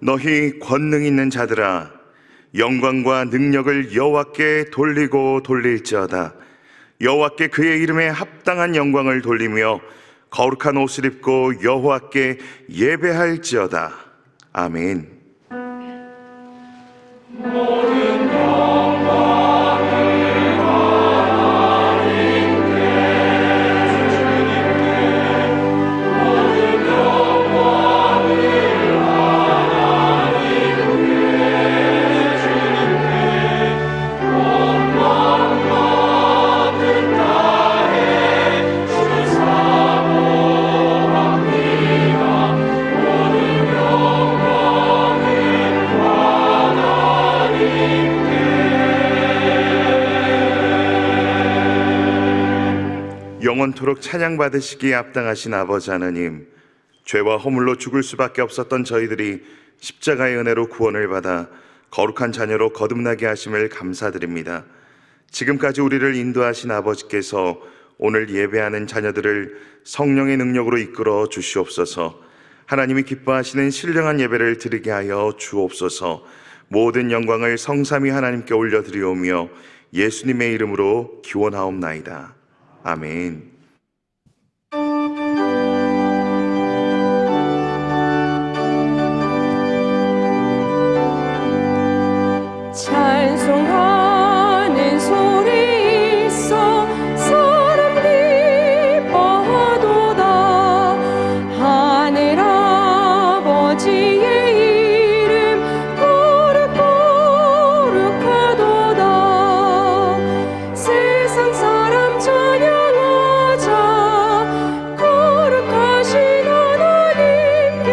너희 권능 있는 자들아, 영광과 능력을 여호와께 돌리고 돌릴지어다. 여호와께 그의 이름에 합당한 영광을 돌리며 거룩한 옷을 입고 여호와께 예배할지어다. 아멘. 모든 영광을 영원토록 찬양받으시기에 합당하신 아버지 하나님, 죄와 허물로 죽을 수밖에 없었던 저희들이 십자가의 은혜로 구원을 받아 거룩한 자녀로 거듭나게 하심을 감사드립니다. 지금까지 우리를 인도하신 아버지께서 오늘 예배하는 자녀들을 성령의 능력으로 이끌어 주시옵소서. 하나님이 기뻐하시는 신령한 예배를 드리게 하여 주옵소서. 모든 영광을 성삼위 하나님께 올려드리오며 예수님의 이름으로 기원하옵나이다. 아멘. 찬송하는 소리 있어 사람 기뻐하도다. 하늘 아버지의 이름 거룩거룩하도다. 세상 사람 찬양하자. 거룩하신 하나님께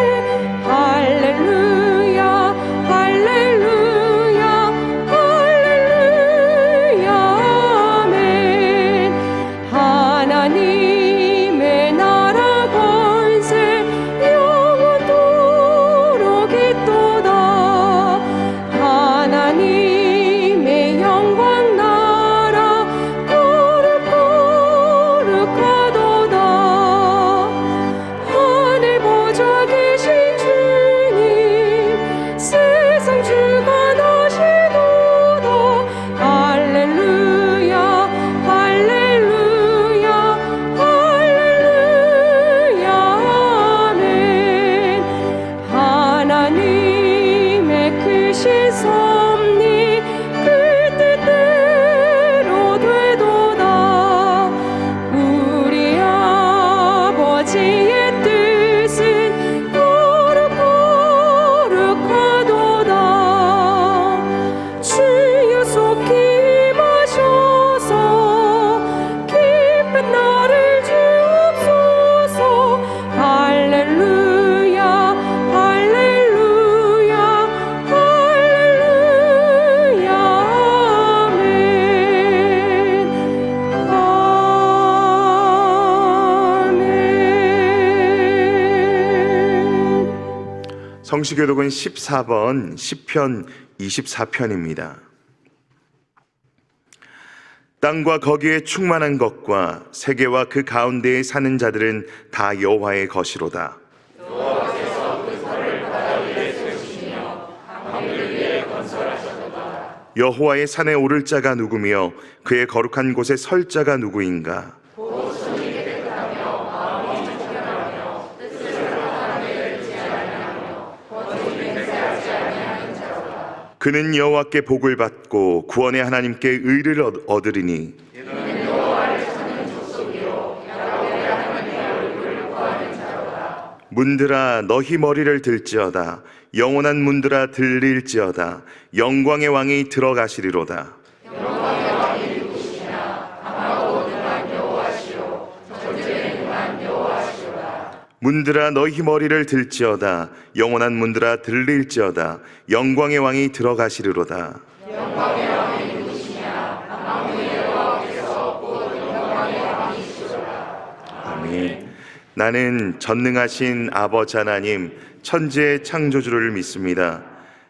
할렐루야 할렐루야 할렐루야 아멘. 하나님의 나라 권세 영원토록 있도다. 하나님의 영광 나라 거룩거룩하도다. 하늘 보좌 계신 주님 세상 주가 나시도다. 할렐루야 할렐루야 할렐루야 아멘. 하나님의 크신 섭리 그 뜻대로 되도다. 우리 아버지의 뜻은 거룩거룩하도다. 주여 속히 임하셔서 기쁜 나를 주옵소서. 할렐루야 할렐루야 할렐루야 아멘. 성시교독은 14번 시편 24편입니다. 땅과 거기에 충만한 것과 세계와 그 가운데에 사는 자들은 다 여호와의 것이로다. 여호와의 산에 오를 자가 누구며 그의 거룩한 곳에 설 자가 누구인가? 그는 여호와께 복을 받고 구원의 하나님께 의를 얻으리니 문들아 너희 머리를 들지어다. 영원한 문들아 들릴지어다. 영광의 왕이 들어가시리로다. 문들아 너희 머리를 들지어다. 영원한 문들아 들릴지어다. 영광의 왕이 들어가시리로다. 아멘. 나는 전능하신 아버지 하나님 천지의 창조주를 믿습니다.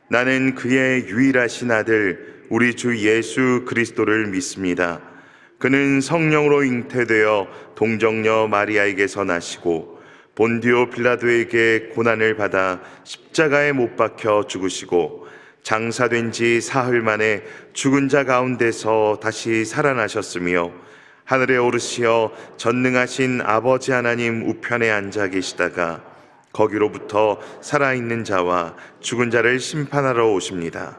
나는 그의 유일하신 아들 우리 주 예수 그리스도를 믿습니다. 그는 성령으로 잉태되어 동정녀 마리아에게서 나시고 본디오 빌라도에게 고난을 받아 십자가에 못 박혀 죽으시고 장사된 지 사흘 만에 죽은 자 가운데서 다시 살아나셨으며 하늘에 오르시어 전능하신 아버지 하나님 우편에 앉아 계시다가 거기로부터 살아있는 자와 죽은 자를 심판하러 오십니다.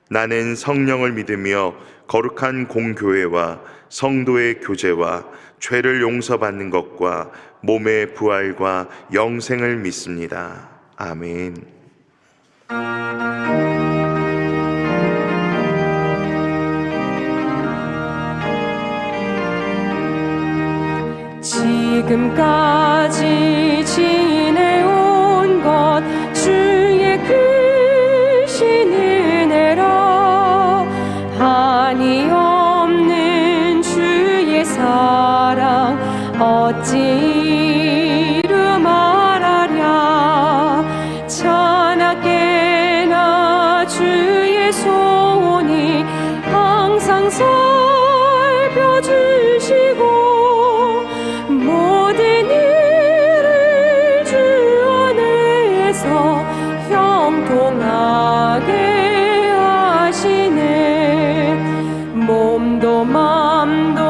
나는 성령을 믿으며 거룩한 공교회와 성도의 교제와 죄를 용서받는 것과 몸의 부활과 영생을 믿습니다. 아멘. 지금까지 지내온 것 주의 크신 은혜라 한이 없는 주의 사랑 어찌 이루 말하랴 찬하게나 주의 손이 항상 살펴주시고 모든 일을 주 안에서 형통하게 하시네 몸도 맘도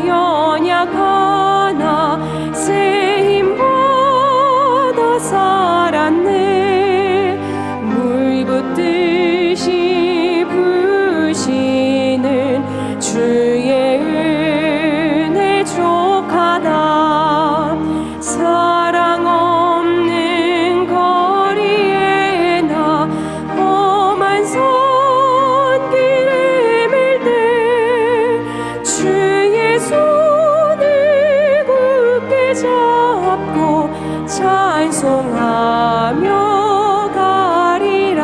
연약하나 새 힘받아 살았네 물 붓듯이 부으시는 주의 은혜 족하다 사랑 없는 거리에 나 험한 손길에 밀 때 주의 손을 굳게 잡고 찬송하며 가리라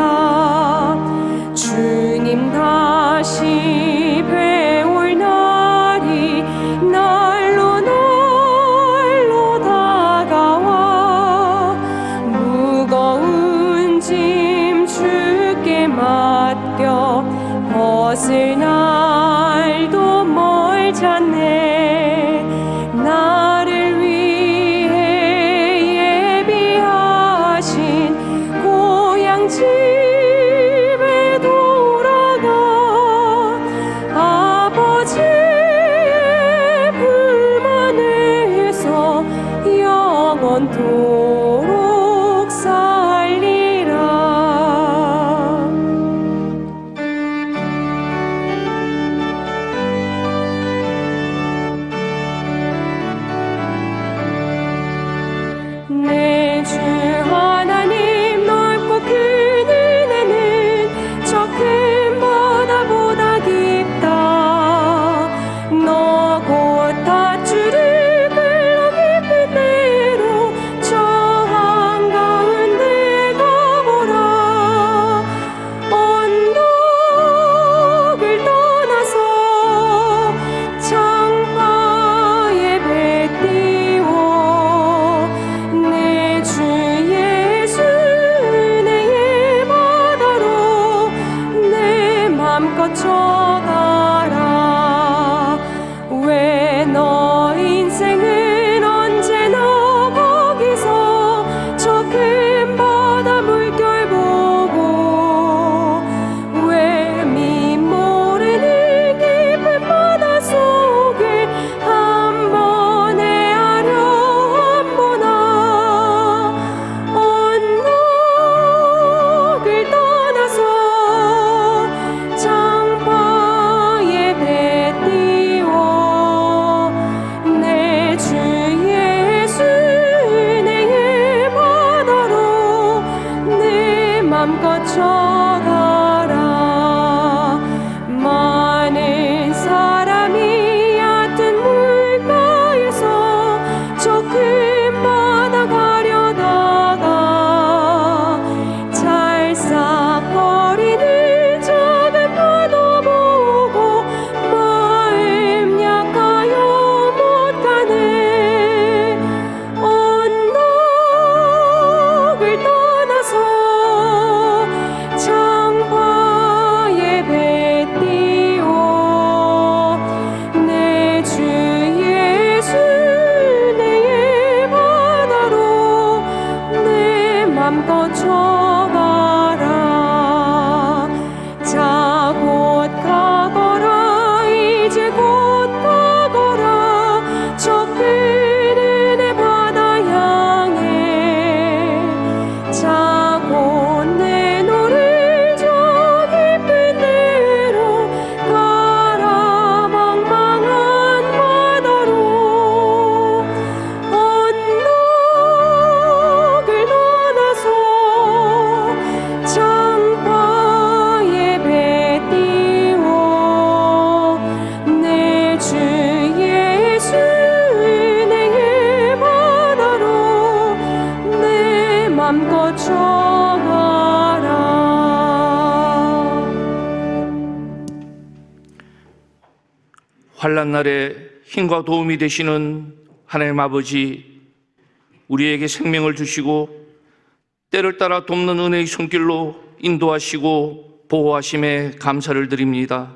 주님 다시 뵈올 날이 날로 날로 다가와 무거운 짐 주께 맡겨 벗을 날도 멀잖네 나를 위해 예비하신 고향 집에 돌아가 아버지의 품 안에서 영원토록 살리라 내 주 하나님 넓고 큰 은혜는 저 큰 바다보다 깊다 너 곧 밧줄을 끌어 깊은 데로 저 한가운데 가보라 언덕을 떠나서 창파에 배 띄워 내 주 예수 은혜의 바다로 내 맘껏 쳐가라 왜 너 인생은 언제나 거기서 저 큰 바다 물결 보고 왜 모르는 깊은 바다 속을 한 번에 하려 한보나 언덕을 떠나서 창파에 배 띄워 내 주 예수 은혜의 바다로 내 맘껏 쳐가라 많은 사람이 얕은 물가에서 저 큰 바다 가려다가 찰싹거리는 작은 파도 보고 마음 약하여 못 가네 언덕을 떠나서 맘껏 줘가라. 자 곧 가거라. 이제 곧 가거라. 저 큰 은혜 바다 향해. 자 곧 내 노를 저 깊은 데로 가라. 망망한 바다로 언덕을 넘어서 창파에 배 띄워 내 주 예수 은혜의 바다로 내 맘껏 줘가라. 환난 날에 힘과 도움이 되시는 하나님 아버지, 우리에게 생명을 주시고 때를 따라 돕는 은혜의 손길로 인도하시고 보호하심에 감사를 드립니다.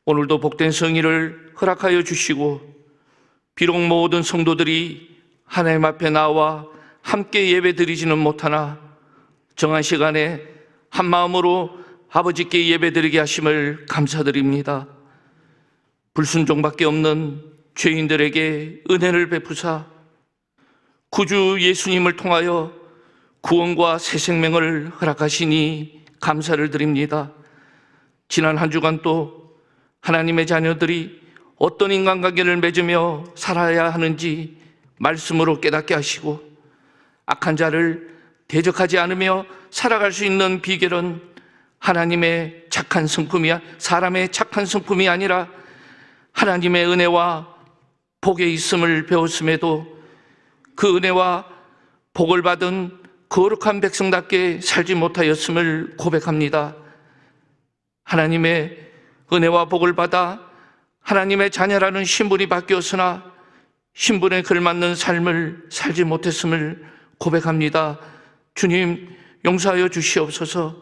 오늘도 복된 성의를 허락하여 주시고 비록 모든 성도들이 하나님 앞에 나와 함께 예배드리지는 못하나 정한 시간에 한 마음으로 아버지께 예배드리게 하심을 감사드립니다. 불순종밖에 없는 죄인들에게 은혜를 베푸사 구주 예수님을 통하여 구원과 새 생명을 허락하시니 감사를 드립니다. 지난 한 주간 또 하나님의 자녀들이 어떤 인간관계를 맺으며 살아야 하는지 말씀으로 깨닫게 하시고 악한 자를 대적하지 않으며 살아갈 수 있는 비결은 하나님의 착한 성품이, 사람의 착한 성품이 아니라 하나님의 은혜와 복에 있음을 배웠음에도 그 은혜와 복을 받은 거룩한 백성답게 살지 못하였음을 고백합니다. 하나님의 은혜와 복을 받아 하나님의 자녀라는 신분이 바뀌었으나 신분에 걸맞는 삶을 살지 못했음을 고백합니다. 주님, 용서하여 주시옵소서.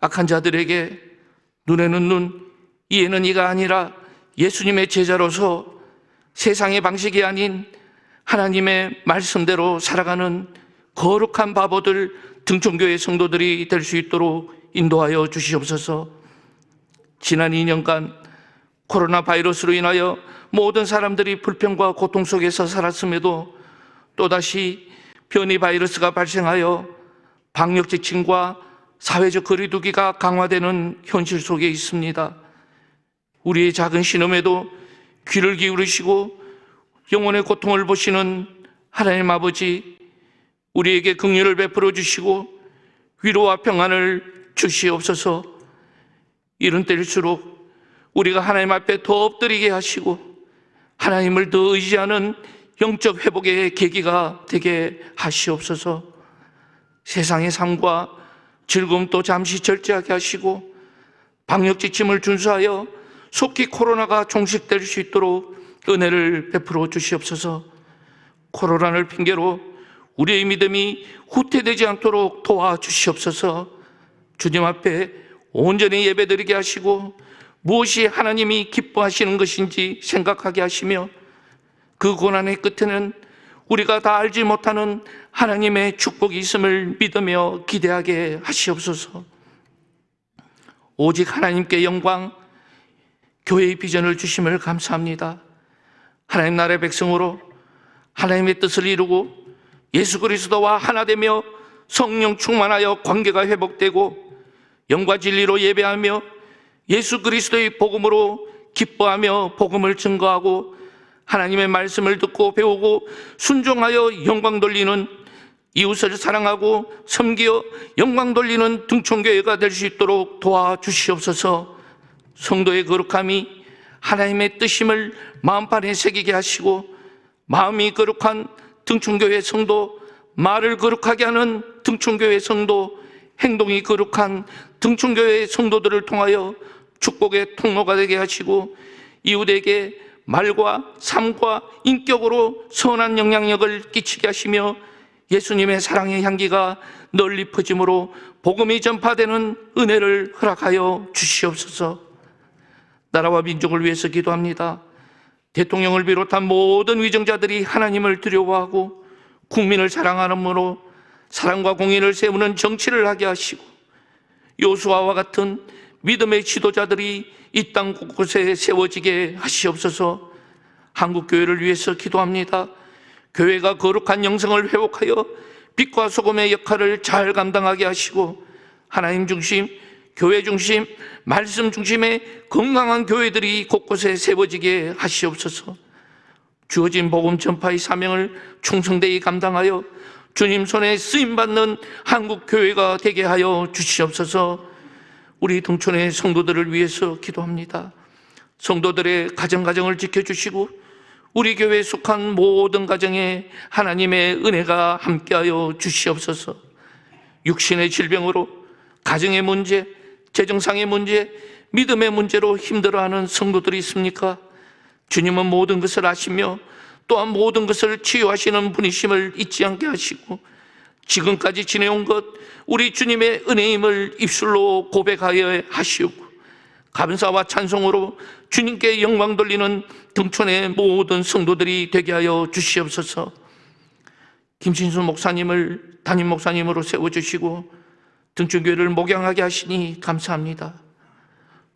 악한 자들에게 눈에는 눈, 이에는 이가 아니라 예수님의 제자로서 세상의 방식이 아닌 하나님의 말씀대로 살아가는 거룩한 바보들, 등촌교회 성도들이 될 수 있도록 인도하여 주시옵소서. 지난 2년간 코로나 바이러스로 인하여 모든 사람들이 불평과 고통 속에서 살았음에도 또다시 변이 바이러스가 발생하여 방역 지침과 사회적 거리두기가 강화되는 현실 속에 있습니다. 우리의 작은 신음에도 귀를 기울이시고 영혼의 고통을 보시는 하나님 아버지, 우리에게 긍휼을 베풀어 주시고 위로와 평안을 주시옵소서. 이런 때일수록 우리가 하나님 앞에 더 엎드리게 하시고 하나님을 더 의지하는 영적 회복의 계기가 되게 하시옵소서. 세상의 삶과 즐거움도 잠시 절제하게 하시고 방역 지침을 준수하여 속히 코로나가 종식될 수 있도록 은혜를 베풀어 주시옵소서. 코로나를 핑계로 우리의 믿음이 후퇴되지 않도록 도와주시옵소서. 주님 앞에 온전히 예배드리게 하시고 무엇이 하나님이 기뻐하시는 것인지 생각하게 하시며 그 고난의 끝에는 우리가 다 알지 못하는 하나님의 축복이 있음을 믿으며 기대하게 하시옵소서. 오직 하나님께 영광, 교회의 비전을 주심을 감사합니다. 하나님 나라의 백성으로 하나님의 뜻을 이루고 예수 그리스도와 하나 되며 성령 충만하여 관계가 회복되고 영과 진리로 예배하며 예수 그리스도의 복음으로 기뻐하며 복음을 증거하고 하나님의 말씀을 듣고 배우고 순종하여 영광 돌리는, 이웃을 사랑하고 섬기어 영광 돌리는 등촌교회가 될 수 있도록 도와주시옵소서. 성도의 거룩함이 하나님의 뜻임을 마음판에 새기게 하시고 마음이 거룩한 등촌교회 성도, 말을 거룩하게 하는 등촌교회 성도, 행동이 거룩한 등촌교회 성도들을 통하여 축복의 통로가 되게 하시고 이웃에게 말과 삶과 인격으로 선한 영향력을 끼치게 하시며 예수님의 사랑의 향기가 널리 퍼짐으로 복음이 전파되는 은혜를 허락하여 주시옵소서. 나라와 민족을 위해서 기도합니다. 대통령을 비롯한 모든 위정자들이 하나님을 두려워하고 국민을 사랑하므로 사랑과 공의를 세우는 정치를 하게 하시고 요수아와 같은 믿음의 지도자들이 이 땅 곳곳에 세워지게 하시옵소서. 한국교회를 위해서 기도합니다. 교회가 거룩한 영성을 회복하여 빛과 소금의 역할을 잘 감당하게 하시고 하나님 중심, 교회 중심, 말씀 중심의 건강한 교회들이 곳곳에 세워지게 하시옵소서. 주어진 복음 전파의 사명을 충성되이 감당하여 주님 손에 쓰임받는 한국교회가 되게 하여 주시옵소서. 우리 동촌의 성도들을 위해서 기도합니다. 성도들의 가정을 지켜주시고 우리 교회에 속한 모든 가정에 하나님의 은혜가 함께하여 주시옵소서. 육신의 질병으로 가정의 문제, 재정상의 문제, 믿음의 문제로 힘들어하는 성도들이 있습니까? 주님은 모든 것을 아시며 또한 모든 것을 치유하시는 분이심을 잊지 않게 하시고 지금까지 지내온 것 우리 주님의 은혜임을 입술로 고백하여 하시고 감사와 찬송으로 주님께 영광 돌리는 등촌의 모든 성도들이 되게 하여 주시옵소서. 김신수 목사님을 담임 목사님으로 세워주시고 등촌교회를 목양하게 하시니 감사합니다.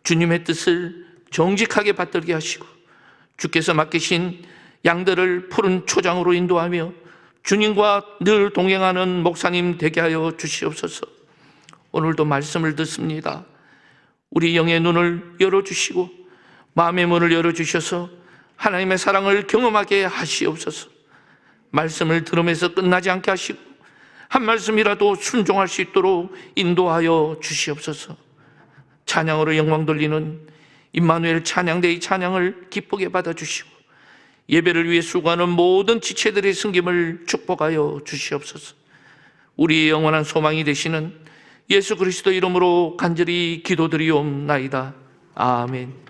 주님의 뜻을 정직하게 받들게 하시고 주께서 맡기신 양들을 푸른 초장으로 인도하며 주님과 늘 동행하는 목사님 되게 하여 주시옵소서. 오늘도 말씀을 듣습니다. 우리 영의 눈을 열어주시고 마음의 문을 열어주셔서 하나님의 사랑을 경험하게 하시옵소서. 말씀을 들으면서 끝나지 않게 하시고 한 말씀이라도 순종할 수 있도록 인도하여 주시옵소서. 찬양으로 영광 돌리는 임마누엘 찬양대의 찬양을 기쁘게 받아주시고 예배를 위해 수고하는 모든 지체들의 승김을 축복하여 주시옵소서. 우리의 영원한 소망이 되시는 예수 그리스도 이름으로 간절히 기도드리옵나이다. 아멘.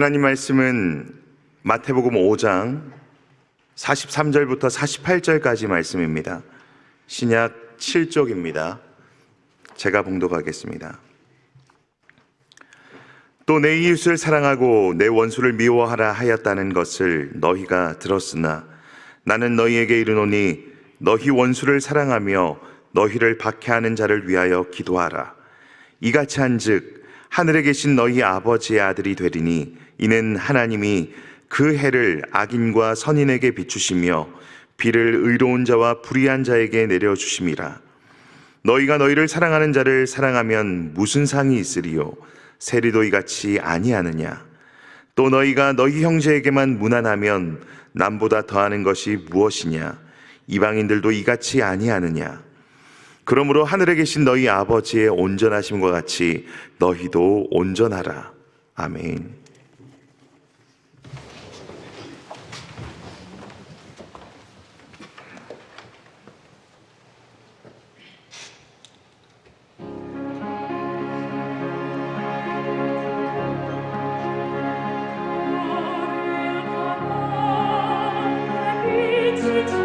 하나님 말씀은 마태복음 5장 43절부터 48절까지 말씀입니다. 신약 7쪽입니다. 제가 봉독하겠습니다. 또 내 이웃을 사랑하고 내 원수를 미워하라 하였다는 것을 너희가 들었으나 나는 너희에게 이르노니 너희 원수를 사랑하며 너희를 박해하는 자를 위하여 기도하라. 이같이 한즉 하늘에 계신 너희 아버지의 아들이 되리니 이는 하나님이 그 해를 악인과 선인에게 비추시며 비를 의로운 자와 불의한 자에게 내려주심이라. 너희가 너희를 사랑하는 자를 사랑하면 무슨 상이 있으리요? 세리도 이같이 아니하느냐? 또 너희가 너희 형제에게만 무난하면 남보다 더하는 것이 무엇이냐? 이방인들도 이같이 아니하느냐? 그러므로 하늘에 계신 너희 아버지의 온전하심과 같이 너희도 온전하라. 아멘. 우리 주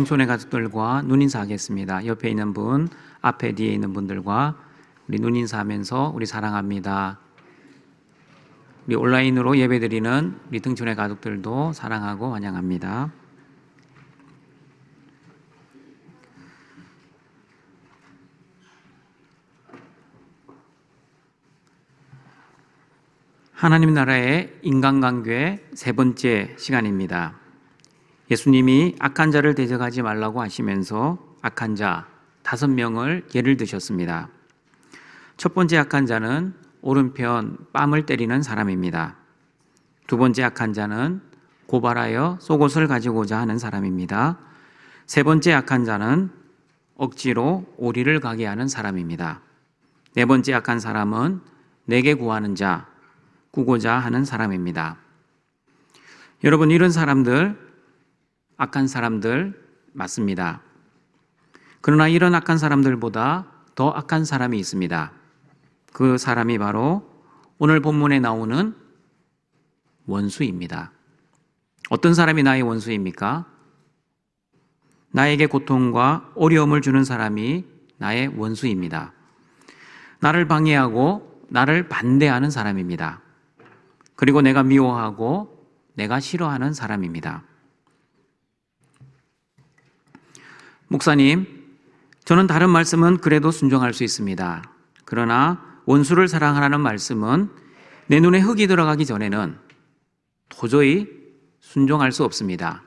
등촌의 가족들과 눈인사하겠습니다. 옆에 있는 분, 앞에 뒤에 있는 분들과 우리 눈인사하면서 우리 사랑합니다. 우리 온라인으로 예배드리는 우리 등촌의 가족들도 사랑하고 환영합니다. 하나님 나라의 인간관계 세 번째 시간입니다. 예수님이 악한 자를 대적하지 말라고 하시면서 악한 자 5명을 예를 드셨습니다. 첫 번째 악한 자는 오른편 뺨을 때리는 사람입니다. 두 번째 악한 자는 고발하여 속옷을 가지고자 하는 사람입니다. 세 번째 악한 자는 억지로 오리를 가게 하는 사람입니다. 네 번째 악한 사람은 내게 구하는 자, 꾸고자 하는 사람입니다. 여러분, 이런 사람들, 악한 사람들 맞습니다. 그러나 이런 악한 사람들보다 더 악한 사람이 있습니다. 그 사람이 바로 오늘 본문에 나오는 원수입니다. 어떤 사람이 나의 원수입니까? 나에게 고통과 어려움을 주는 사람이 나의 원수입니다. 나를 방해하고 나를 반대하는 사람입니다. 그리고 내가 미워하고 내가 싫어하는 사람입니다. 목사님, 저는 다른 말씀은 그래도 순종할 수 있습니다. 그러나 원수를 사랑하라는 말씀은 내 눈에 흙이 들어가기 전에는 도저히 순종할 수 없습니다.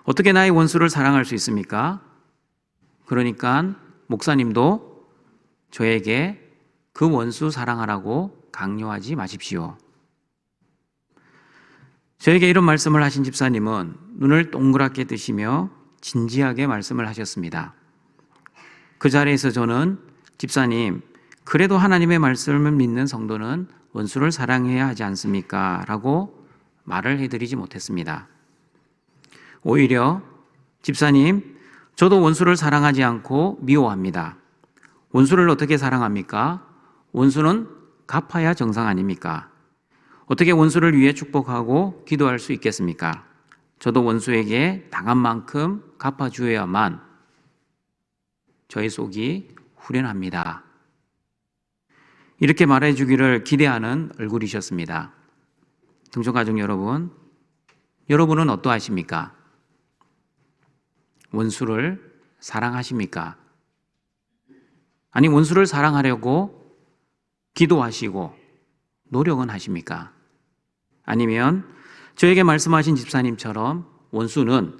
어떻게 나의 원수를 사랑할 수 있습니까? 그러니까 목사님도 저에게 그 원수 사랑하라고 강요하지 마십시오. 저에게 이런 말씀을 하신 집사님은 눈을 동그랗게 뜨시며 진지하게 말씀을 하셨습니다. 그 자리에서 저는 집사님, 그래도 하나님의 말씀을 믿는 성도는 원수를 사랑해야 하지 않습니까? 라고 말을 해드리지 못했습니다. 오히려 집사님, 저도 원수를 사랑하지 않고 미워합니다. 원수를 어떻게 사랑합니까? 원수는 갚아야 정상 아닙니까? 어떻게 원수를 위해 축복하고 기도할 수 있겠습니까? 저도 원수에게 당한 만큼 갚아주어야만 저의 속이 후련합니다. 이렇게 말해주기를 기대하는 얼굴이셨습니다. 등촌가족 여러분, 여러분은 어떠하십니까? 원수를 사랑하십니까? 아니, 원수를 사랑하려고 기도하시고 노력은 하십니까? 아니면 저에게 말씀하신 집사님처럼 원수는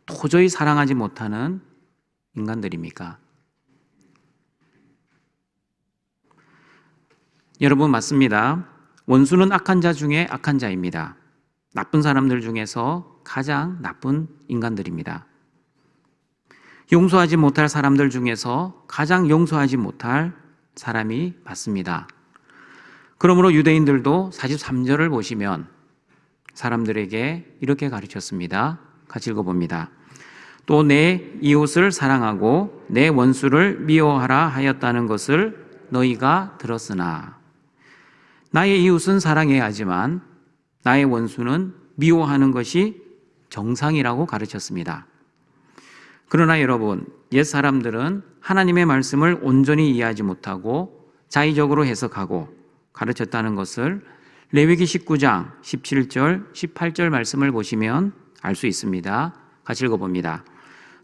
도저히 사랑하지 못하는 인간들입니까? 여러분, 맞습니다. 원수는 악한 자 중에 악한 자입니다. 나쁜 사람들 중에서 가장 나쁜 인간들입니다. 용서하지 못할 사람들 중에서 가장 용서하지 못할 사람이 맞습니다. 그러므로 유대인들도 43절을 보시면 사람들에게 이렇게 가르쳤습니다. 같이 읽어봅니다. 또 내 이웃을 사랑하고 내 원수를 미워하라 하였다는 것을 너희가 들었으나 나의 이웃은 사랑해야 하지만 나의 원수는 미워하는 것이 정상이라고 가르쳤습니다. 그러나 여러분, 옛 사람들은 하나님의 말씀을 온전히 이해하지 못하고 자의적으로 해석하고 가르쳤다는 것을 레위기 19장 17절, 18절 말씀을 보시면 알 수 있습니다. 같이 읽어봅니다.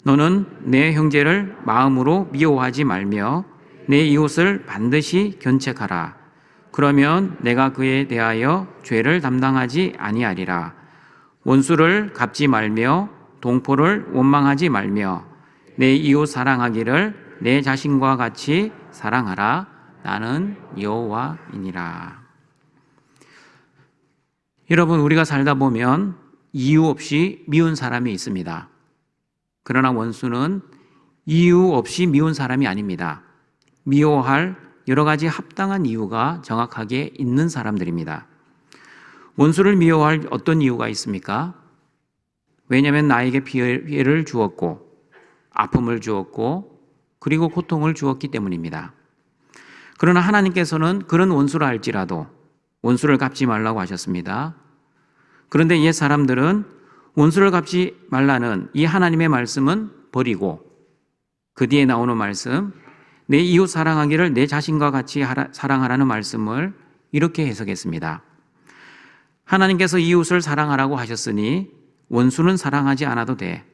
너는 내 형제를 마음으로 미워하지 말며 내 이웃을 반드시 견책하라. 그러면 내가 그에 대하여 죄를 담당하지 아니하리라. 원수를 갚지 말며 동포를 원망하지 말며 내 이웃 사랑하기를 내 자신과 같이 사랑하라. 나는 여호와이니라. 여러분, 우리가 살다 보면 이유 없이 미운 사람이 있습니다. 그러나 원수는 이유 없이 미운 사람이 아닙니다. 미워할 여러 가지 합당한 이유가 정확하게 있는 사람들입니다. 원수를 미워할 어떤 이유가 있습니까? 왜냐하면 나에게 피해를 주었고 아픔을 주었고 그리고 고통을 주었기 때문입니다. 그러나 하나님께서는 그런 원수라 할지라도 원수를 갚지 말라고 하셨습니다. 그런데 옛 사람들은 원수를 갚지 말라는 이 하나님의 말씀은 버리고 그 뒤에 나오는 말씀, 내 이웃 사랑하기를 내 자신과 같이 사랑하라는 말씀을 이렇게 해석했습니다. 하나님께서 이웃을 사랑하라고 하셨으니 원수는 사랑하지 않아도 돼.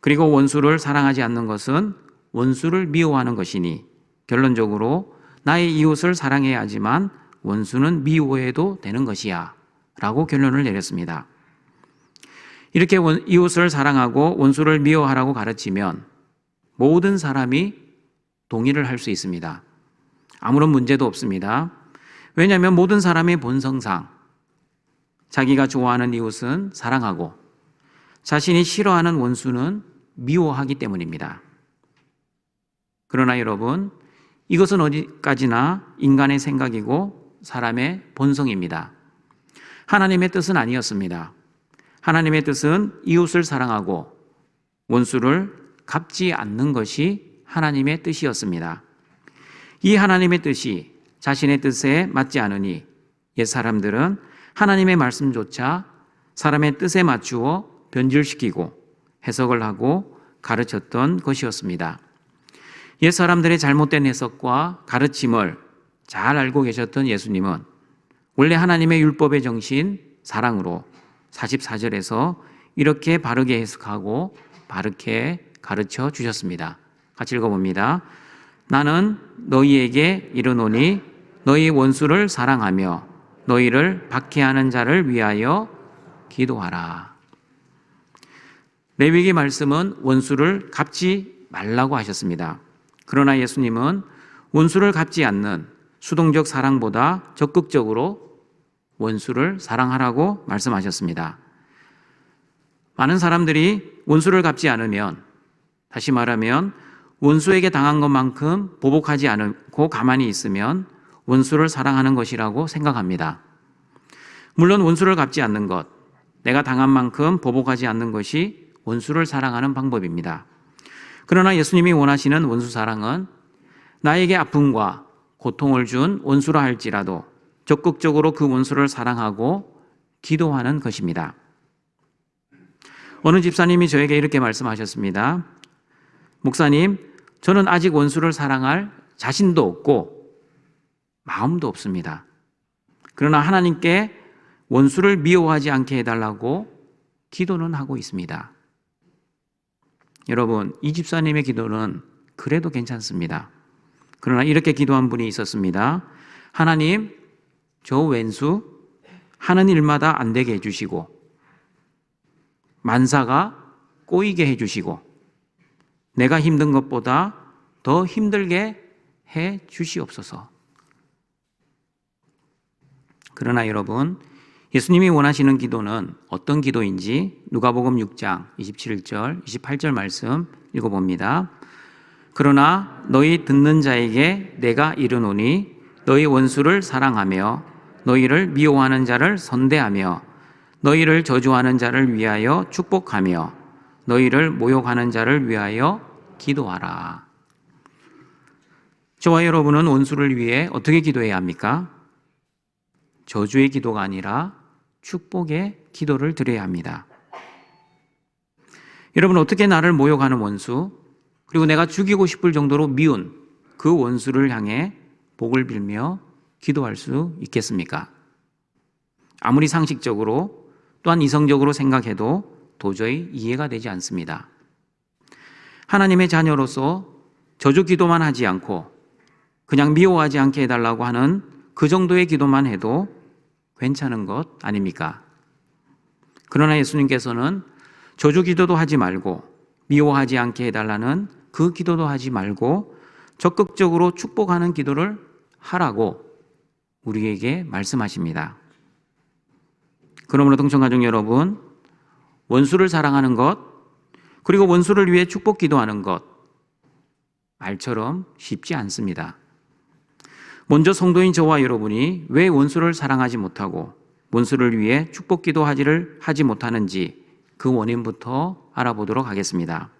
그리고 원수를 사랑하지 않는 것은 원수를 미워하는 것이니 결론적으로 나의 이웃을 사랑해야 하지만 원수는 미워해도 되는 것이야 라고 결론을 내렸습니다. 이렇게 이웃을 사랑하고 원수를 미워하라고 가르치면 모든 사람이 동의를 할 수 있습니다. 아무런 문제도 없습니다. 왜냐하면 모든 사람의 본성상 자기가 좋아하는 이웃은 사랑하고 자신이 싫어하는 원수는 미워하기 때문입니다. 그러나 여러분, 이것은 어디까지나 인간의 생각이고 사람의 본성입니다. 하나님의 뜻은 아니었습니다. 하나님의 뜻은 이웃을 사랑하고 원수를 갚지 않는 것이 하나님의 뜻이었습니다. 이 하나님의 뜻이 자신의 뜻에 맞지 않으니 옛 사람들은 하나님의 말씀조차 사람의 뜻에 맞추어 변질시키고 해석을 하고 가르쳤던 것이었습니다. 옛 사람들의 잘못된 해석과 가르침을 잘 알고 계셨던 예수님은 원래 하나님의 율법의 정신 사랑으로 44절에서 이렇게 바르게 해석하고 바르게 가르쳐 주셨습니다. 같이 읽어봅니다. 나는 너희에게 이르노니 너희 원수를 사랑하며 너희를 박해하는 자를 위하여 기도하라. 레위기 말씀은 원수를 갚지 말라고 하셨습니다. 그러나 예수님은 원수를 갚지 않는 수동적 사랑보다 적극적으로 원수를 사랑하라고 말씀하셨습니다. 많은 사람들이 원수를 갚지 않으면, 다시 말하면 원수에게 당한 것만큼 보복하지 않고 가만히 있으면 원수를 사랑하는 것이라고 생각합니다. 물론 원수를 갚지 않는 것, 내가 당한 만큼 보복하지 않는 것이 원수를 사랑하는 방법입니다. 그러나 예수님이 원하시는 원수 사랑은 나에게 아픔과 고통을 준 원수라 할지라도 적극적으로 그 원수를 사랑하고 기도하는 것입니다. 어느 집사님이 저에게 이렇게 말씀하셨습니다. 목사님, 저는 아직 원수를 사랑할 자신도 없고 마음도 없습니다. 그러나 하나님께 원수를 미워하지 않게 해달라고 기도는 하고 있습니다. 여러분, 이 집사님의 기도는 그래도 괜찮습니다. 그러나 이렇게 기도한 분이 있었습니다. 하나님, 저 왼수 하는 일마다 안 되게 해주시고 만사가 꼬이게 해주시고 내가 힘든 것보다 더 힘들게 해 주시옵소서. 그러나 여러분, 예수님이 원하시는 기도는 어떤 기도인지 누가복음 6장 27절, 28절 말씀 읽어봅니다. 그러나 너희 듣는 자에게 내가 이르노니 너희 원수를 사랑하며 너희를 미워하는 자를 선대하며 너희를 저주하는 자를 위하여 축복하며 너희를 모욕하는 자를 위하여 기도하라. 저와 여러분은 원수를 위해 어떻게 기도해야 합니까? 저주의 기도가 아니라 축복의 기도를 드려야 합니다. 여러분, 어떻게 나를 모욕하는 원수, 그리고 내가 죽이고 싶을 정도로 미운 그 원수를 향해 복을 빌며 기도할 수 있겠습니까? 아무리 상식적으로 또한 이성적으로 생각해도 도저히 이해가 되지 않습니다. 하나님의 자녀로서 저주 기도만 하지 않고 그냥 미워하지 않게 해달라고 하는 그 정도의 기도만 해도 괜찮은 것 아닙니까? 그러나 예수님께서는 저주 기도도 하지 말고 미워하지 않게 해달라는 그 기도도 하지 말고 적극적으로 축복하는 기도를 하라고 우리에게 말씀하십니다. 그러므로 동청가족 여러분, 원수를 사랑하는 것, 그리고 원수를 위해 축복 기도하는 것, 말처럼 쉽지 않습니다. 먼저 성도인 저와 여러분이 왜 원수를 사랑하지 못하고 원수를 위해 축복 기도하지를 하지 못하는지 그 원인부터 알아보도록 하겠습니다.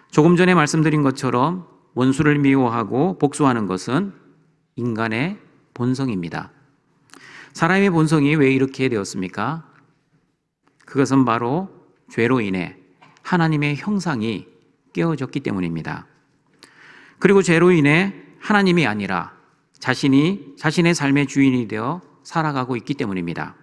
조금 전에 말씀드린 것처럼 원수를 미워하고 복수하는 것은 인간의 본성입니다. 사람의 본성이 왜 이렇게 되었습니까? 그것은 바로 죄로 인해 하나님의 형상이 깨어졌기 때문입니다. 그리고 죄로 인해 하나님이 아니라 자신이 자신의 삶의 주인이 되어 살아가고 있기 때문입니다.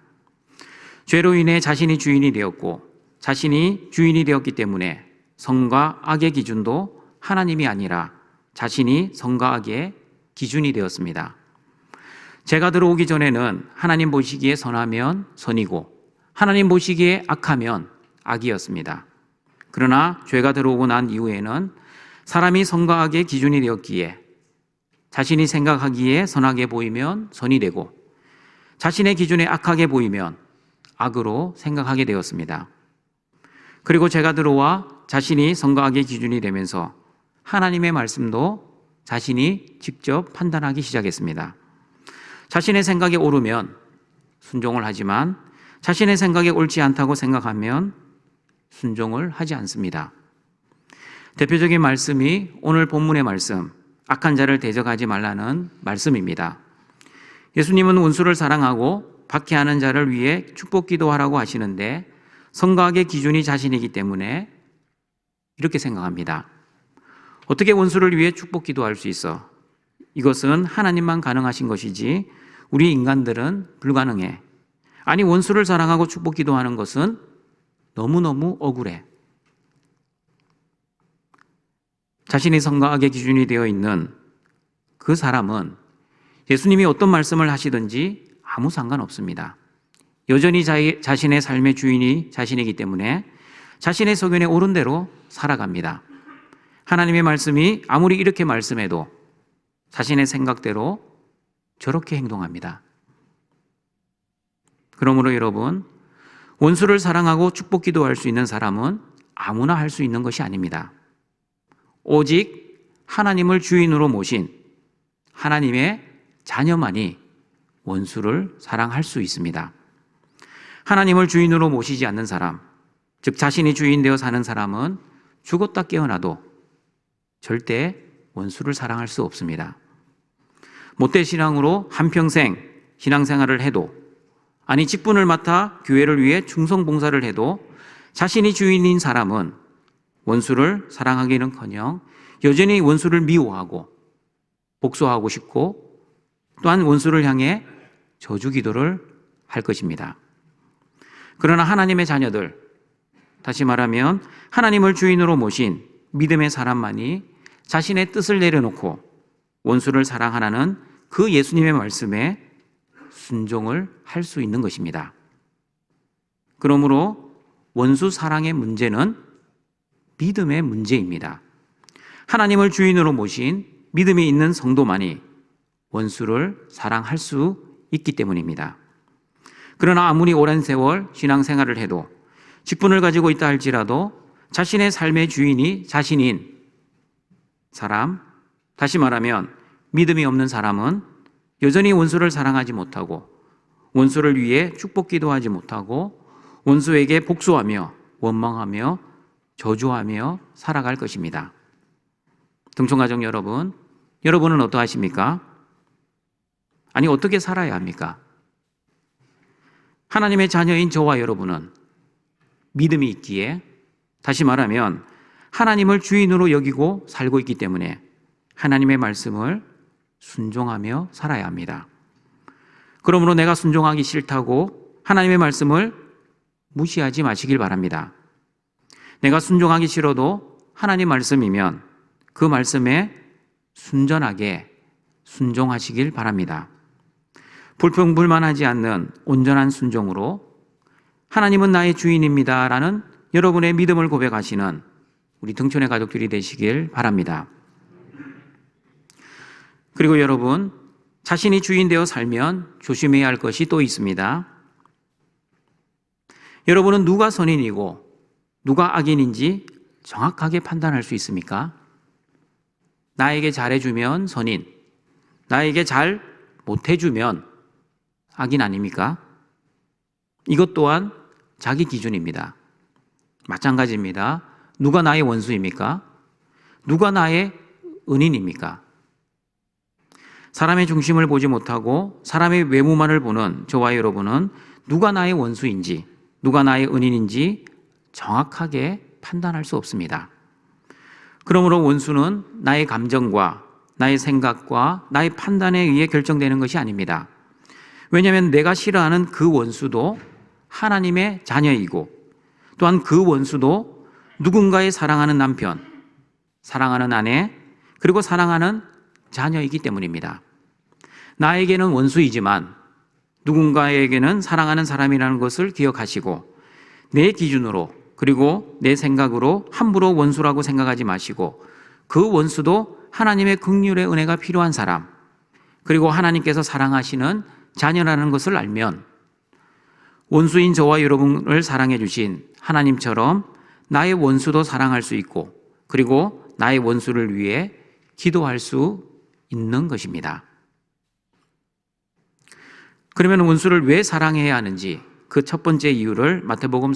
죄로 인해 자신이 주인이 되었고 자신이 주인이 되었기 때문에 선과 악의 기준도 하나님이 아니라 자신이 선과 악의 기준이 되었습니다. 죄가 들어오기 전에는 하나님 보시기에 선하면 선이고 하나님 보시기에 악하면 악이었습니다. 그러나 죄가 들어오고 난 이후에는 사람이 선과 악의 기준이 되었기에 자신이 생각하기에 선하게 보이면 선이 되고 자신의 기준에 악하게 보이면 악으로 생각하게 되었습니다. 그리고 죄가 들어와 자신이 선과 악의 기준이 되면서 하나님의 말씀도 자신이 직접 판단하기 시작했습니다. 자신의 생각에 옳으면 순종을 하지만 자신의 생각에 옳지 않다고 생각하면 순종을 하지 않습니다. 대표적인 말씀이 오늘 본문의 말씀, 악한 자를 대적하지 말라는 말씀입니다. 예수님은 원수를 사랑하고 박해하는 자를 위해 축복 기도하라고 하시는데 선과 악의 기준이 자신이기 때문에 이렇게 생각합니다. 어떻게 원수를 위해 축복 기도할 수 있어? 이것은 하나님만 가능하신 것이지 우리 인간들은 불가능해. 아니, 원수를 사랑하고 축복 기도하는 것은 너무너무 억울해. 자신이 선과 악의 기준이 되어 있는 그 사람은 예수님이 어떤 말씀을 하시든지 아무 상관없습니다. 여전히 자신의 삶의 주인이 자신이기 때문에 자신의 소견에 옳은 대로 살아갑니다. 하나님의 말씀이 아무리 이렇게 말씀해도 자신의 생각대로 저렇게 행동합니다. 그러므로 여러분, 원수를 사랑하고 축복 기도할 수 있는 사람은 아무나 할 수 있는 것이 아닙니다. 오직 하나님을 주인으로 모신 하나님의 자녀만이 원수를 사랑할 수 있습니다. 하나님을 주인으로 모시지 않는 사람, 즉 자신이 주인 되어 사는 사람은 죽었다 깨어나도 절대 원수를 사랑할 수 없습니다. 못된 신앙으로 한평생 신앙생활을 해도, 아니 직분을 맡아 교회를 위해 충성봉사를 해도 자신이 주인인 사람은 원수를 사랑하기는커녕 여전히 원수를 미워하고 복수하고 싶고 또한 원수를 향해 저주기도를 할 것입니다. 그러나 하나님의 자녀들, 다시 말하면 하나님을 주인으로 모신 믿음의 사람만이 자신의 뜻을 내려놓고 원수를 사랑하라는 그 예수님의 말씀에 순종을 할 수 있는 것입니다. 그러므로 원수 사랑의 문제는 믿음의 문제입니다. 하나님을 주인으로 모신 믿음이 있는 성도만이 원수를 사랑할 수 있기 때문입니다. 그러나 아무리 오랜 세월 신앙생활을 해도 직분을 가지고 있다 할지라도 자신의 삶의 주인이 자신인 사람, 다시 말하면 믿음이 없는 사람은 여전히 원수를 사랑하지 못하고 원수를 위해 축복 기도하지 못하고 원수에게 복수하며 원망하며 저주하며 살아갈 것입니다. 등촌가족 여러분, 여러분은 어떠하십니까? 아니, 어떻게 살아야 합니까? 하나님의 자녀인 저와 여러분은 믿음이 있기에, 다시 말하면 하나님을 주인으로 여기고 살고 있기 때문에 하나님의 말씀을 순종하며 살아야 합니다. 그러므로 내가 순종하기 싫다고 하나님의 말씀을 무시하지 마시길 바랍니다. 내가 순종하기 싫어도 하나님 말씀이면 그 말씀에 순전하게 순종하시길 바랍니다. 불평불만하지 않는 온전한 순종으로 하나님은 나의 주인입니다 라는 여러분의 믿음을 고백하시는 우리 등촌의 가족들이 되시길 바랍니다. 그리고 여러분, 자신이 주인 되어 살면 조심해야 할 것이 또 있습니다. 여러분은 누가 선인이고 누가 악인인지 정확하게 판단할 수 있습니까? 나에게 잘해주면 선인, 나에게 잘 못해주면 악인 아닙니까? 이것 또한 자기 기준입니다. 마찬가지입니다. 누가 나의 원수입니까? 누가 나의 은인입니까? 사람의 중심을 보지 못하고 사람의 외모만을 보는 저와 여러분은 누가 나의 원수인지, 누가 나의 은인인지 정확하게 판단할 수 없습니다. 그러므로 원수는 나의 감정과 나의 생각과 나의 판단에 의해 결정되는 것이 아닙니다. 왜냐하면 내가 싫어하는 그 원수도 하나님의 자녀이고 또한 그 원수도 누군가의 사랑하는 남편, 사랑하는 아내, 그리고 사랑하는 자녀이기 때문입니다. 나에게는 원수이지만 누군가에게는 사랑하는 사람이라는 것을 기억하시고 내 기준으로 그리고 내 생각으로 함부로 원수라고 생각하지 마시고 그 원수도 하나님의 긍휼의 은혜가 필요한 사람, 그리고 하나님께서 사랑하시는 자녀라는 것을 알면 원수인 저와 여러분을 사랑해 주신 하나님처럼 나의 원수도 사랑할 수 있고 그리고 나의 원수를 위해 기도할 수 있는 것입니다. 그러면 원수를 왜 사랑해야 하는지 그 첫 번째 이유를 마태복음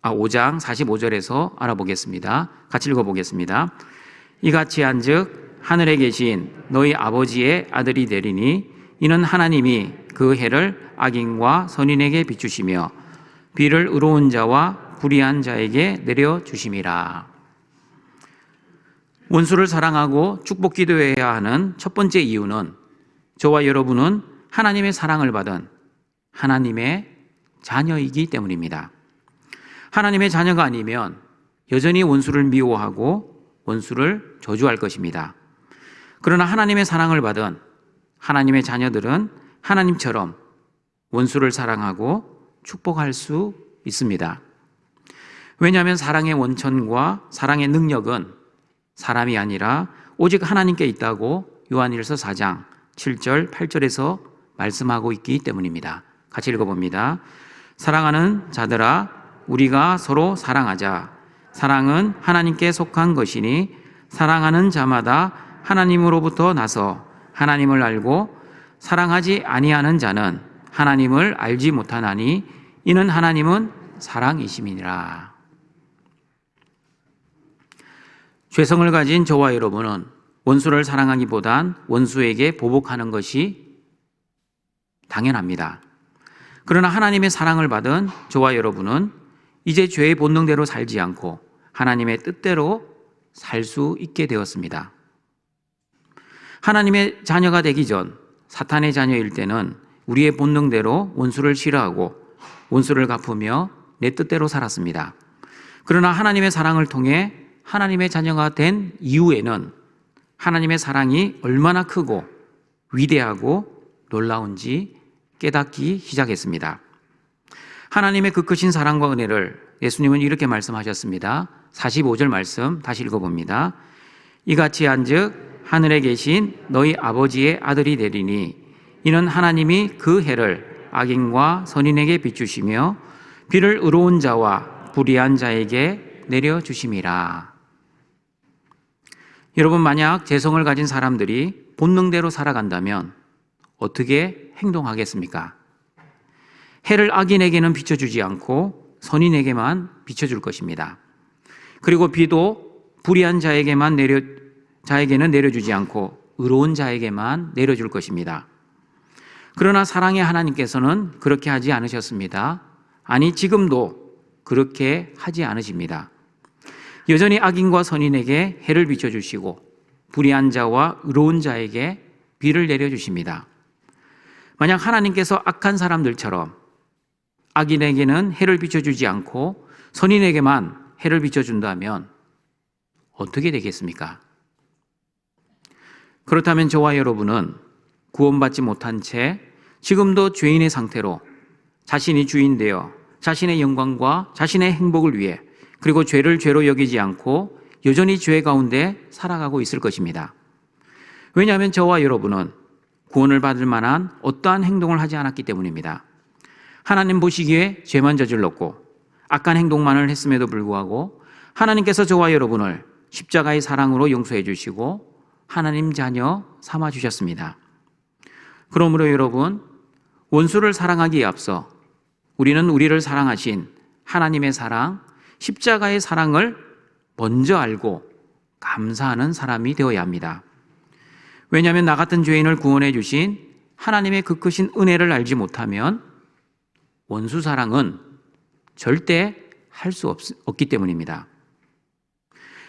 5장 45절에서 알아보겠습니다. 같이 읽어보겠습니다. 이같이 한즉 하늘에 계신 너희 아버지의 아들이 되리니 이는 하나님이 그 해를 악인과 선인에게 비추시며 비를 의로운 자와 불의한 자에게 내려주심이라. 원수를 사랑하고 축복 기도해야 하는 첫 번째 이유는 저와 여러분은 하나님의 사랑을 받은 하나님의 자녀이기 때문입니다. 하나님의 자녀가 아니면 여전히 원수를 미워하고 원수를 저주할 것입니다. 그러나 하나님의 사랑을 받은 하나님의 자녀들은 하나님처럼 원수를 사랑하고 축복할 수 있습니다. 왜냐하면 사랑의 원천과 사랑의 능력은 사람이 아니라 오직 하나님께 있다고 요한일서 4장 7절 8절에서 말씀하고 있기 때문입니다. 같이 읽어봅니다. 사랑하는 자들아 우리가 서로 사랑하자. 사랑은 하나님께 속한 것이니 사랑하는 자마다 하나님으로부터 나서 하나님을 알고 사랑하지 아니하는 자는 하나님을 알지 못하나니 이는 하나님은 사랑이심이니라. 죄성을 가진 저와 여러분은 원수를 사랑하기보단 원수에게 보복하는 것이 당연합니다. 그러나 하나님의 사랑을 받은 저와 여러분은 이제 죄의 본능대로 살지 않고 하나님의 뜻대로 살 수 있게 되었습니다. 하나님의 자녀가 되기 전 사탄의 자녀일 때는 우리의 본능대로 원수를 싫어하고 원수를 갚으며 내 뜻대로 살았습니다. 그러나 하나님의 사랑을 통해 하나님의 자녀가 된 이후에는 하나님의 사랑이 얼마나 크고 위대하고 놀라운지 깨닫기 시작했습니다. 하나님의 그 크신 사랑과 은혜를 예수님은 이렇게 말씀하셨습니다. 45절 말씀 다시 읽어봅니다. 이같이 한즉 하늘에 계신 너희 아버지의 아들이 되리니 이는 하나님이 그 해를 악인과 선인에게 비추시며 비를 의로운 자와 불의한 자에게 내려주심이라. 여러분, 만약 재성을 가진 사람들이 본능대로 살아간다면 어떻게 행동하겠습니까? 해를 악인에게는 비춰주지 않고 선인에게만 비춰줄 것입니다. 그리고 비도 불의한 자에게는 내려주지 않고 의로운 자에게만 내려줄 것입니다. 그러나 사랑의 하나님께서는 그렇게 하지 않으셨습니다. 아니, 지금도 그렇게 하지 않으십니다. 여전히 악인과 선인에게 해를 비춰주시고 불의한 자와 의로운 자에게 비를 내려주십니다. 만약 하나님께서 악한 사람들처럼 악인에게는 해를 비춰주지 않고 선인에게만 해를 비춰준다면 어떻게 되겠습니까? 그렇다면 저와 여러분은 구원받지 못한 채 지금도 죄인의 상태로 자신이 주인 되어 자신의 영광과 자신의 행복을 위해 그리고 죄를 죄로 여기지 않고 여전히 죄 가운데 살아가고 있을 것입니다. 왜냐하면 저와 여러분은 구원을 받을 만한 어떠한 행동을 하지 않았기 때문입니다. 하나님 보시기에 죄만 저질렀고 악한 행동만을 했음에도 불구하고 하나님께서 저와 여러분을 십자가의 사랑으로 용서해 주시고 하나님 자녀 삼아 주셨습니다. 그러므로 여러분, 원수를 사랑하기에 앞서 우리는 우리를 사랑하신 하나님의 사랑, 십자가의 사랑을 먼저 알고 감사하는 사람이 되어야 합니다. 왜냐하면 나 같은 죄인을 구원해 주신 하나님의 그 크신 은혜를 알지 못하면 원수 사랑은 절대 할 수 없기 때문입니다.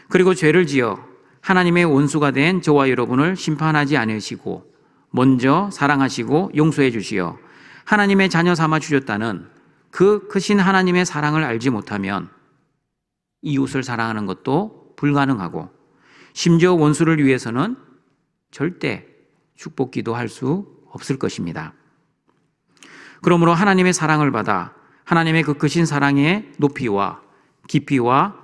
그리고 죄를 지어 하나님의 원수가 된 저와 여러분을 심판하지 않으시고 먼저 사랑하시고 용서해 주시어 하나님의 자녀 삼아 주셨다는 그 크신 하나님의 사랑을 알지 못하면 이웃을 사랑하는 것도 불가능하고 심지어 원수를 위해서는 절대 축복 기도할 수 없을 것입니다. 그러므로 하나님의 사랑을 받아 하나님의 그 크신 사랑의 높이와 깊이와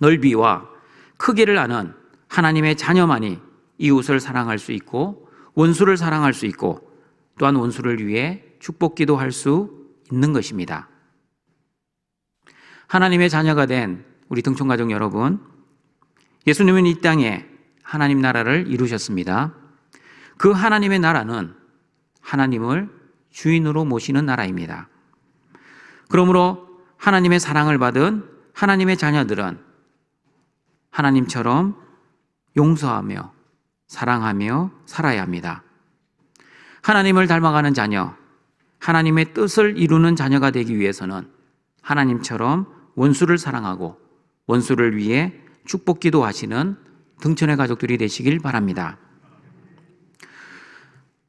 넓이와 크기를 아는 하나님의 자녀만이 이웃을 사랑할 수 있고 원수를 사랑할 수 있고 또한 원수를 위해 축복 기도할 수 있는 것입니다. 하나님의 자녀가 된 우리 등촌가족 여러분, 예수님은 이 땅에 하나님 나라를 이루셨습니다. 그 하나님의 나라는 하나님을 주인으로 모시는 나라입니다. 그러므로 하나님의 사랑을 받은 하나님의 자녀들은 하나님처럼 용서하며 사랑하며 살아야 합니다. 하나님을 닮아가는 자녀, 하나님의 뜻을 이루는 자녀가 되기 위해서는 하나님처럼 원수를 사랑하고 원수를 위해 축복 기도하시는 등촌의 가족들이 되시길 바랍니다.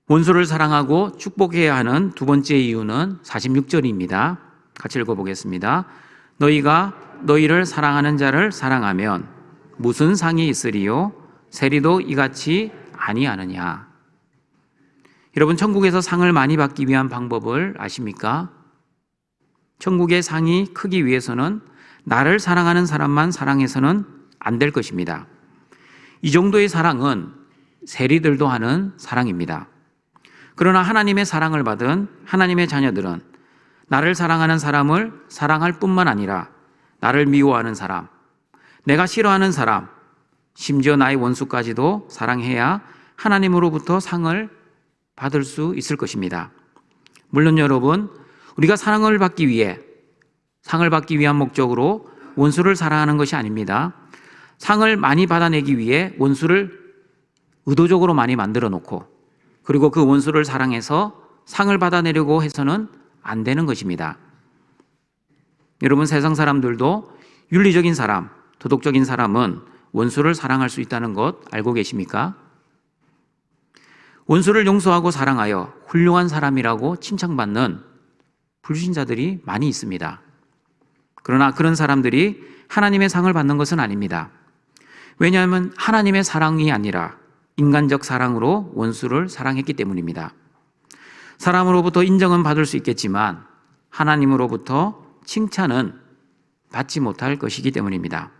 원수를 사랑하고 축복해야 하는 두 번째 이유는 46절입니다. 같이 읽어보겠습니다. 너희가 너희를 사랑하는 자를 사랑하면 무슨 상이 있으리요? 세리도 이같이 아니하느냐. 여러분, 천국에서 상을 많이 받기 위한 방법을 아십니까? 천국의 상이 크기 위해서는 나를 사랑하는 사람만 사랑해서는 안 될 것입니다. 이 정도의 사랑은 세리들도 하는 사랑입니다. 그러나 하나님의 사랑을 받은 하나님의 자녀들은 나를 사랑하는 사람을 사랑할 뿐만 아니라 나를 미워하는 사람, 내가 싫어하는 사람, 심지어 나의 원수까지도 사랑해야 하나님으로부터 상을 받을 수 있을 것입니다. 물론 여러분, 우리가 상을 받기 위한 목적으로 원수를 사랑하는 것이 아닙니다. 상을 많이 받아내기 위해 원수를 의도적으로 많이 만들어 놓고 그리고 그 원수를 사랑해서 상을 받아내려고 해서는 안 되는 것입니다. 여러분, 세상 사람들도 윤리적인 사람, 도덕적인 사람은 원수를 사랑할 수 있다는 것 알고 계십니까? 원수를 용서하고 사랑하여 훌륭한 사람이라고 칭찬받는 불신자들이 많이 있습니다. 그러나 그런 사람들이 하나님의 상을 받는 것은 아닙니다. 왜냐하면 하나님의 사랑이 아니라 인간적 사랑으로 원수를 사랑했기 때문입니다. 사람으로부터 인정은 받을 수 있겠지만 하나님으로부터 칭찬은 받지 못할 것이기 때문입니다.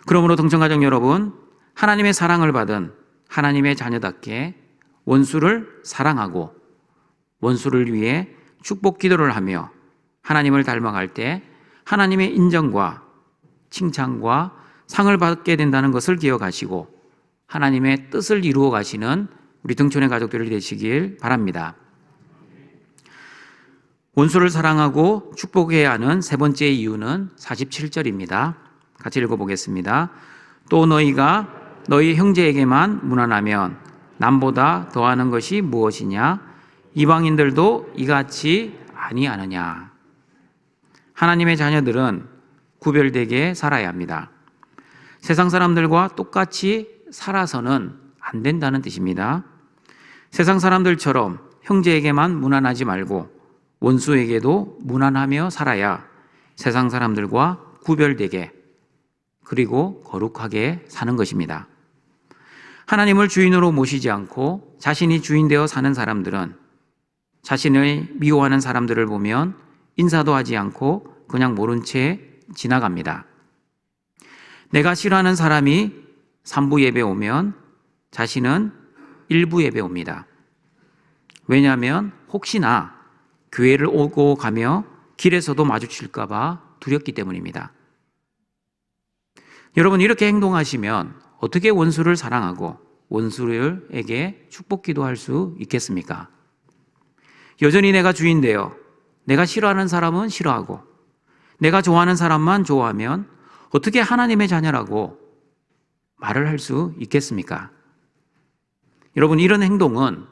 그러므로 등촌가족 여러분, 하나님의 사랑을 받은 하나님의 자녀답게 원수를 사랑하고 원수를 위해 축복 기도를 하며 하나님을 닮아갈 때 하나님의 인정과 칭찬과 상을 받게 된다는 것을 기억하시고 하나님의 뜻을 이루어 가시는 우리 등촌의 가족들이 되시길 바랍니다. 원수를 사랑하고 축복해야 하는 세 번째 이유는 47절입니다. 같이 읽어보겠습니다. 또 너희가 너희 형제에게만 무난하면 남보다 더하는 것이 무엇이냐? 이방인들도 이같이 아니하느냐? 하나님의 자녀들은 구별되게 살아야 합니다. 세상 사람들과 똑같이 살아서는 안 된다는 뜻입니다. 세상 사람들처럼 형제에게만 무난하지 말고 원수에게도 무난하며 살아야 세상 사람들과 구별되게 그리고 거룩하게 사는 것입니다. 하나님을 주인으로 모시지 않고 자신이 주인 되어 사는 사람들은 자신을 미워하는 사람들을 보면 인사도 하지 않고 그냥 모른 채 지나갑니다. 내가 싫어하는 사람이 3부 예배 오면 자신은 1부 예배 옵니다. 왜냐하면 혹시나 교회를 오고 가며 길에서도 마주칠까 봐 두렵기 때문입니다. 여러분, 이렇게 행동하시면 어떻게 원수를 사랑하고 원수에게 축복 기도할 수 있겠습니까? 여전히 내가 주인 되어 내가 싫어하는 사람은 싫어하고 내가 좋아하는 사람만 좋아하면 어떻게 하나님의 자녀라고 말을 할 수 있겠습니까? 여러분, 이런 행동은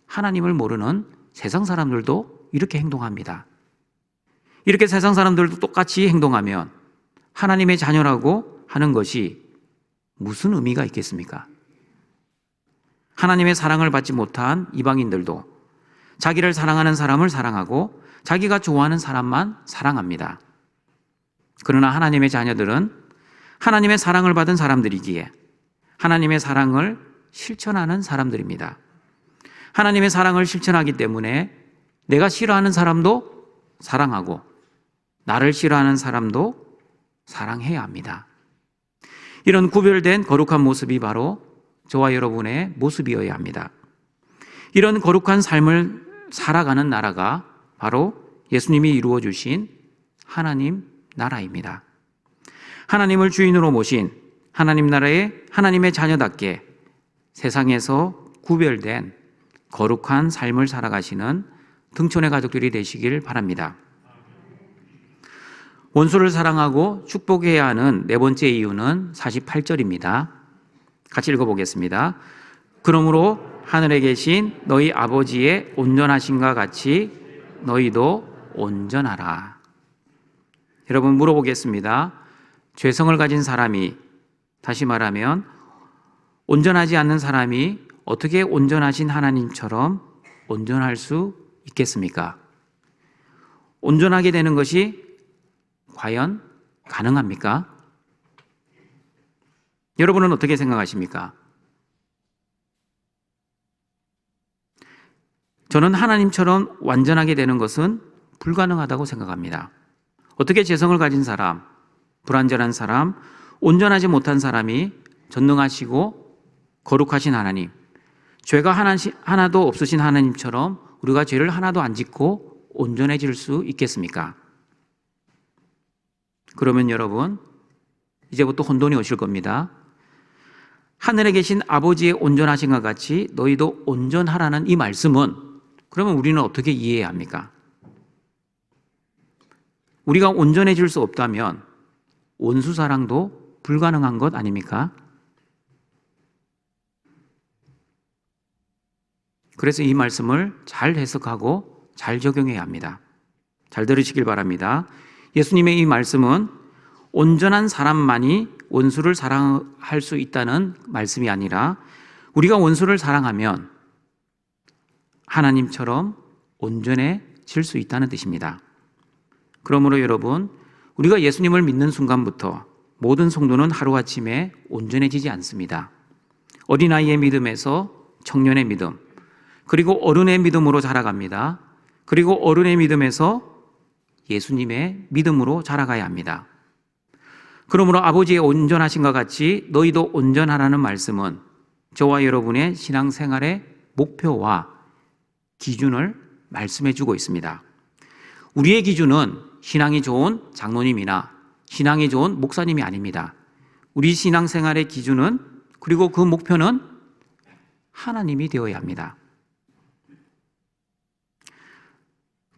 하나님을 모르는 세상 사람들도 이렇게 행동합니다. 이렇게 세상 사람들도 똑같이 행동하면 하나님의 자녀라고 하는 것이 무슨 의미가 있겠습니까? 하나님의 사랑을 받지 못한 이방인들도 자기를 사랑하는 사람을 사랑하고 자기가 좋아하는 사람만 사랑합니다. 그러나 하나님의 자녀들은 하나님의 사랑을 받은 사람들이기에 하나님의 사랑을 실천하는 사람들입니다. 하나님의 사랑을 실천하기 때문에 내가 싫어하는 사람도 사랑하고 나를 싫어하는 사람도 사랑해야 합니다. 이런 구별된 거룩한 모습이 바로 저와 여러분의 모습이어야 합니다. 이런 거룩한 삶을 살아가는 나라가 바로 예수님이 이루어 주신 하나님 나라입니다. 하나님을 주인으로 모신 하나님 나라의 하나님의 자녀답게 세상에서 구별된 거룩한 삶을 살아가시는 등촌의 가족들이 되시길 바랍니다. 원수를 사랑하고 축복해야 하는 네 번째 이유는 48절입니다. 같이 읽어보겠습니다. 그러므로 하늘에 계신 너희 아버지의 온전하심과 같이 너희도 온전하라. 여러분 물어보겠습니다. 죄성을 가진 사람이, 다시 말하면 온전하지 않는 사람이 어떻게 온전하신 하나님처럼 온전할 수 있겠습니까? 온전하게 되는 것이 과연 가능합니까? 여러분은 어떻게 생각하십니까? 저는 하나님처럼 완전하게 되는 것은 불가능하다고 생각합니다. 어떻게 죄성을 가진 사람, 불완전한 사람, 온전하지 못한 사람이 전능하시고 거룩하신 하나님, 죄가 하나도 없으신 하나님처럼 우리가 죄를 하나도 안 짓고 온전해질 수 있겠습니까? 그러면 여러분, 이제부터 혼돈이 오실 겁니다. 하늘에 계신 아버지의 온전하신 것 같이 너희도 온전하라는 이 말씀은 그러면 우리는 어떻게 이해해야 합니까? 우리가 온전해질 수 없다면 온수사랑도 불가능한 것 아닙니까? 그래서 이 말씀을 잘 해석하고 잘 적용해야 합니다. 잘 들으시길 바랍니다. 예수님의 이 말씀은 온전한 사람만이 원수를 사랑할 수 있다는 말씀이 아니라 우리가 원수를 사랑하면 하나님처럼 온전해질 수 있다는 뜻입니다. 그러므로 여러분, 우리가 예수님을 믿는 순간부터 모든 성도는 하루아침에 온전해지지 않습니다. 어린아이의 믿음에서 청년의 믿음, 그리고 어른의 믿음으로 자라갑니다. 그리고 어른의 믿음에서 예수님의 믿음으로 자라가야 합니다. 그러므로 아버지의 온전하신것 같이 너희도 온전하라는 말씀은 저와 여러분의 신앙생활의 목표와 기준을 말씀해 주고 있습니다. 우리의 기준은 신앙이 좋은 장로님이나 신앙이 좋은 목사님이 아닙니다. 우리 신앙생활의 기준은, 그리고 그 목표는 하나님이 되어야 합니다.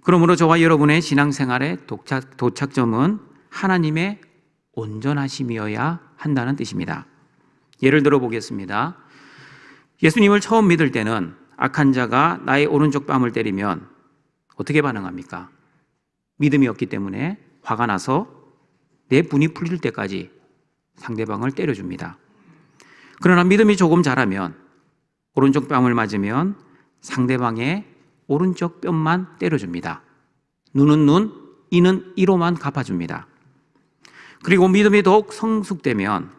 그러므로 저와 여러분의 신앙생활의 도착점은 하나님의 온전하심이어야 한다는 뜻입니다. 예를 들어 보겠습니다. 예수님을 처음 믿을 때는 악한 자가 나의 오른쪽 뺨을 때리면 어떻게 반응합니까? 믿음이 없기 때문에 화가 나서 내 분이 풀릴 때까지 상대방을 때려줍니다. 그러나 믿음이 조금 자라면 오른쪽 뺨을 맞으면 상대방의 오른쪽 뺨만 때려줍니다. 눈은 눈, 이는 이로만 갚아줍니다. 그리고 믿음이 더욱 성숙되면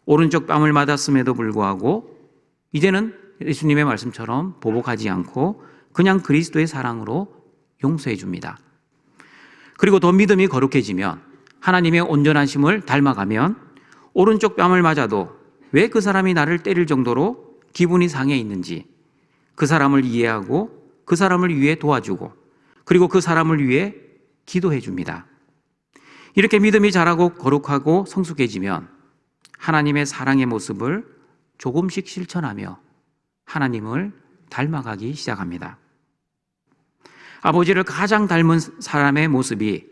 오른쪽 뺨을 맞았음에도 불구하고 이제는 예수님의 말씀처럼 보복하지 않고 그냥 그리스도의 사랑으로 용서해 줍니다. 그리고 더 믿음이 거룩해지면 하나님의 온전하심을 닮아가면 오른쪽 뺨을 맞아도 왜 그 사람이 나를 때릴 정도로 기분이 상해 있는지 그 사람을 이해하고 그 사람을 위해 도와주고 그리고 그 사람을 위해 기도해 줍니다. 이렇게 믿음이 자라고 거룩하고 성숙해지면 하나님의 사랑의 모습을 조금씩 실천하며 하나님을 닮아가기 시작합니다. 아버지를 가장 닮은 사람의 모습이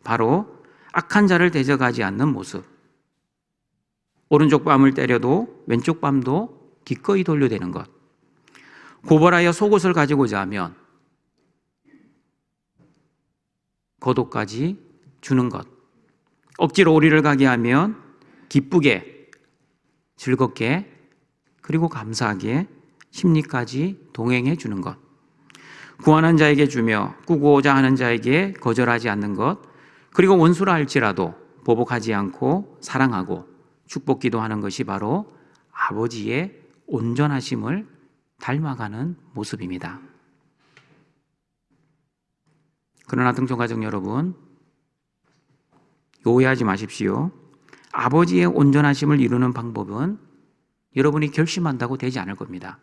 바로 악한 자를 대적하지 않는 모습. 오른쪽 뺨을 때려도 왼쪽 뺨도 기꺼이 돌려대는 것. 고발하여 속옷을 가지고자 하면 거독까지 주는 것, 억지로 오리를 가게 하면 기쁘게, 즐겁게, 그리고 감사하게 심리까지 동행해 주는 것, 구하는 자에게 주며 꾸고자 하는 자에게 거절하지 않는 것, 그리고 원수라 할지라도 보복하지 않고 사랑하고 축복기도 하는 것이 바로 아버지의 온전하심을 닮아가는 모습입니다. 그러나 등촌가족 여러분, 오해하지 마십시오. 아버지의 온전하심을 이루는 방법은 여러분이 결심한다고 되지 않을 겁니다.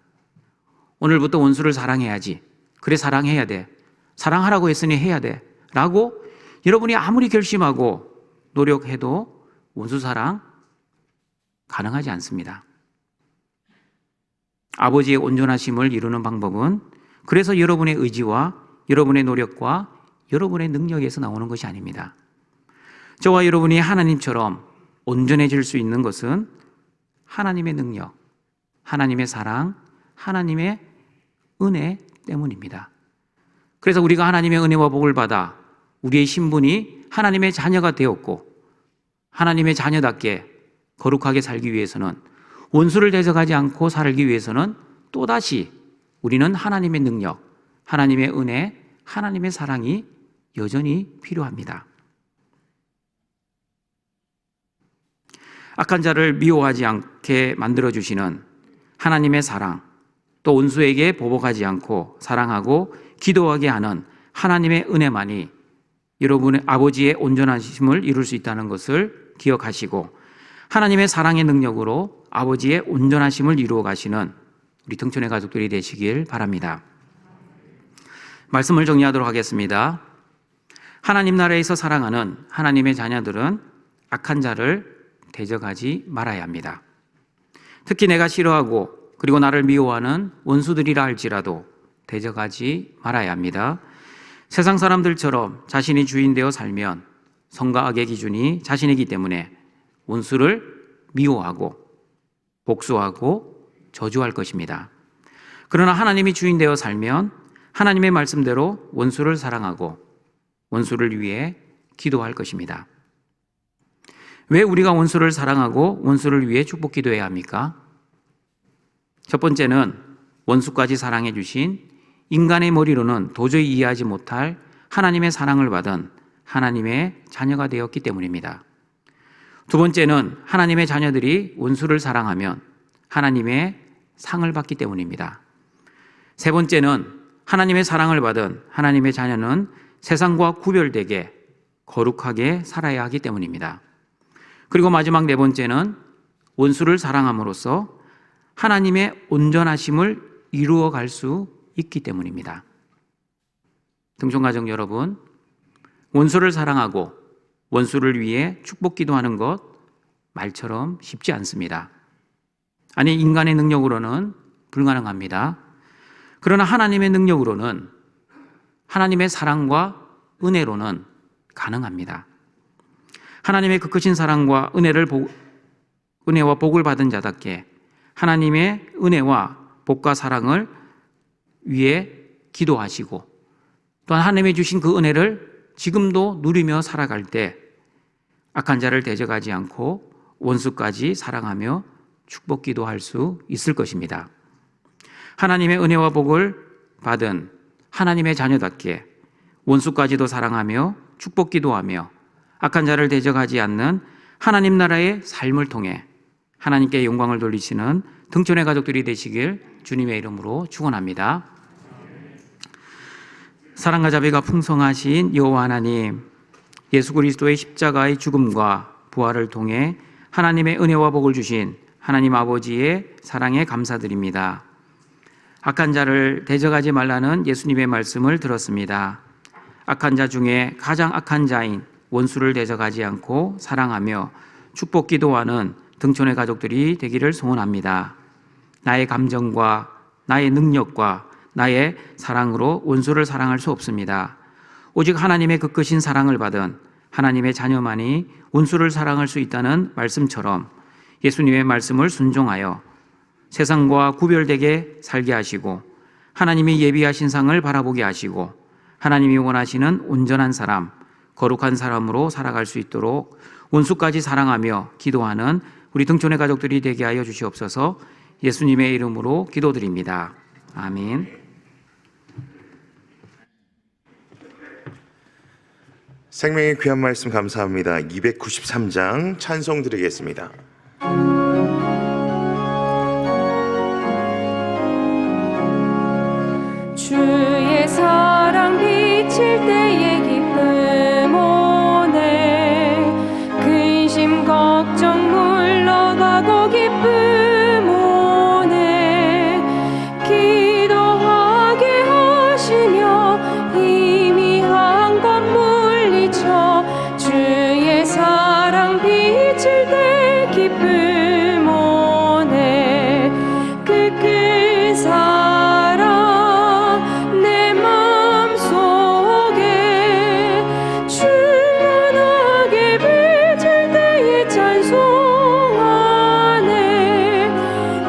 오늘부터 원수를 사랑해야지. 그래, 사랑해야 돼. 사랑하라고 했으니 해야 돼. 라고 여러분이 아무리 결심하고 노력해도 원수 사랑 가능하지 않습니다. 아버지의 온전하심을 이루는 방법은 그래서 여러분의 의지와 여러분의 노력과 여러분의 능력에서 나오는 것이 아닙니다. 저와 여러분이 하나님처럼 온전해질 수 있는 것은 하나님의 능력, 하나님의 사랑, 하나님의 은혜 때문입니다. 그래서 우리가 하나님의 은혜와 복을 받아 우리의 신분이 하나님의 자녀가 되었고 하나님의 자녀답게 거룩하게 살기 위해서는, 원수를 대적하지 않고 살기 위해서는 또다시 우리는 하나님의 능력, 하나님의 은혜, 하나님의 사랑이 여전히 필요합니다. 악한 자를 미워하지 않게 만들어주시는 하나님의 사랑, 또 원수에게 보복하지 않고 사랑하고 기도하게 하는 하나님의 은혜만이 여러분의 아버지의 온전하심을 이룰 수 있다는 것을 기억하시고, 하나님의 사랑의 능력으로 아버지의 온전하심을 이루어 가시는 우리 등촌의 가족들이 되시길 바랍니다. 말씀을 정리하도록 하겠습니다. 하나님 나라에서 사랑하는 하나님의 자녀들은 악한 자를 대적하지 말아야 합니다. 특히 내가 싫어하고 그리고 나를 미워하는 원수들이라 할지라도 대적하지 말아야 합니다. 세상 사람들처럼 자신이 주인 되어 살면 선과 악의 기준이 자신이기 때문에 원수를 미워하고 복수하고 저주할 것입니다. 그러나 하나님이 주인 되어 살면 하나님의 말씀대로 원수를 사랑하고 원수를 위해 기도할 것입니다. 왜 우리가 원수를 사랑하고 원수를 위해 축복 기도해야 합니까? 첫 번째는 원수까지 사랑해 주신 인간의 머리로는 도저히 이해하지 못할 하나님의 사랑을 받은 하나님의 자녀가 되었기 때문입니다. 두 번째는 하나님의 자녀들이 원수를 사랑하면 하나님의 상을 받기 때문입니다. 세 번째는 하나님의 사랑을 받은 하나님의 자녀는 세상과 구별되게 거룩하게 살아야 하기 때문입니다. 그리고 마지막 네 번째는 원수를 사랑함으로써 하나님의 온전하심을 이루어 갈 수 있기 때문입니다. 등촌가족 여러분, 원수를 사랑하고 원수를 위해 축복 기도하는 것 말처럼 쉽지 않습니다. 아니, 인간의 능력으로는 불가능합니다. 그러나 하나님의 능력으로는, 하나님의 사랑과 은혜로는 가능합니다. 하나님의 그 크신 사랑과 은혜와 복을 받은 자답게 하나님의 은혜와 복과 사랑을 위해 기도하시고 또한 하나님이 주신 그 은혜를 지금도 누리며 살아갈 때 악한 자를 대적하지 않고 원수까지 사랑하며 축복 기도할 수 있을 것입니다. 하나님의 은혜와 복을 받은 하나님의 자녀답게 원수까지도 사랑하며 축복 기도하며 악한 자를 대적하지 않는 하나님 나라의 삶을 통해 하나님께 영광을 돌리시는 등촌의 가족들이 되시길 주님의 이름으로 축원합니다. 사랑과 자비가 풍성하신 여호와 하나님, 예수 그리스도의 십자가의 죽음과 부활을 통해 하나님의 은혜와 복을 주신 하나님 아버지의 사랑에 감사드립니다. 악한 자를 대적하지 말라는 예수님의 말씀을 들었습니다. 악한 자 중에 가장 악한 자인 원수를 대적하지 않고 사랑하며 축복 기도하는 등촌의 가족들이 되기를 소원합니다. 나의 감정과 나의 능력과 나의 사랑으로 원수를 사랑할 수 없습니다. 오직 하나님의 그 크신 사랑을 받은 하나님의 자녀만이 원수를 사랑할 수 있다는 말씀처럼 예수님의 말씀을 순종하여 세상과 구별되게 살게 하시고 하나님이 예비하신 상을 바라보게 하시고 하나님이 원하시는 온전한 사람, 거룩한 사람으로 살아갈 수 있도록 원수까지 사랑하며 기도하는 우리 등촌의 가족들이 되게 하여 주시옵소서. 예수님의 이름으로 기도드립니다. 아멘. 생명의 귀한 말씀 감사합니다. 293장 찬송 드리겠습니다. 주의 사랑 비칠 때의 기쁨 오네 근심 걱정 물러가고 기쁨 오네 기도하게 하시며 희미한 것 물리쳐 주의 사랑 비칠 때 기쁨 오네 그 큰 사랑 내 맘속에 충만하게 비칠 때에 찬송하네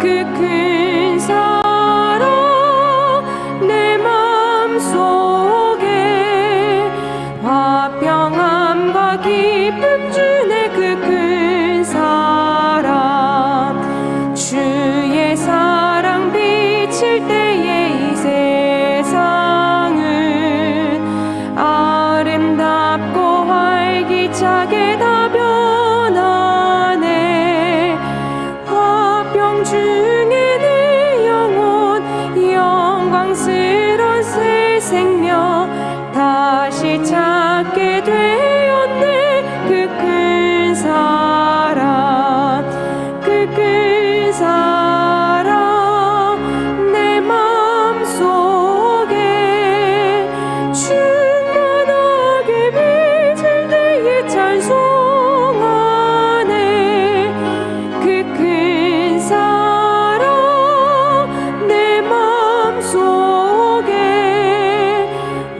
그 큰 사랑 내 맘속에 화평함과 기쁨 주네 그 큰 사랑 주의 사랑 비칠 때에 이 세상은 아름답고 활기차게 다 변하네 화평 중에 내 영혼 영광스러운 새 생명 다시 찾게 되었네 그 큰 사랑 그 큰 사랑 내 맘속에 충만하게 비칠 때에 찬송하네 그 큰 사랑 내 맘속에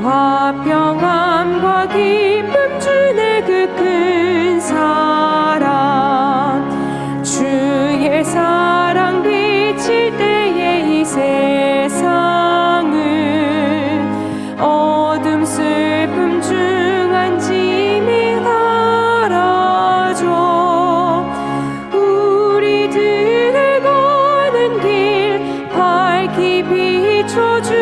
화평함과 기쁨 주네 그 큰 사랑 주의 사랑 비칠 때에 이 세상은 어둠 슬픔 중한 짐이 사라져 우리들의 가는 길 밝히 비춰주시며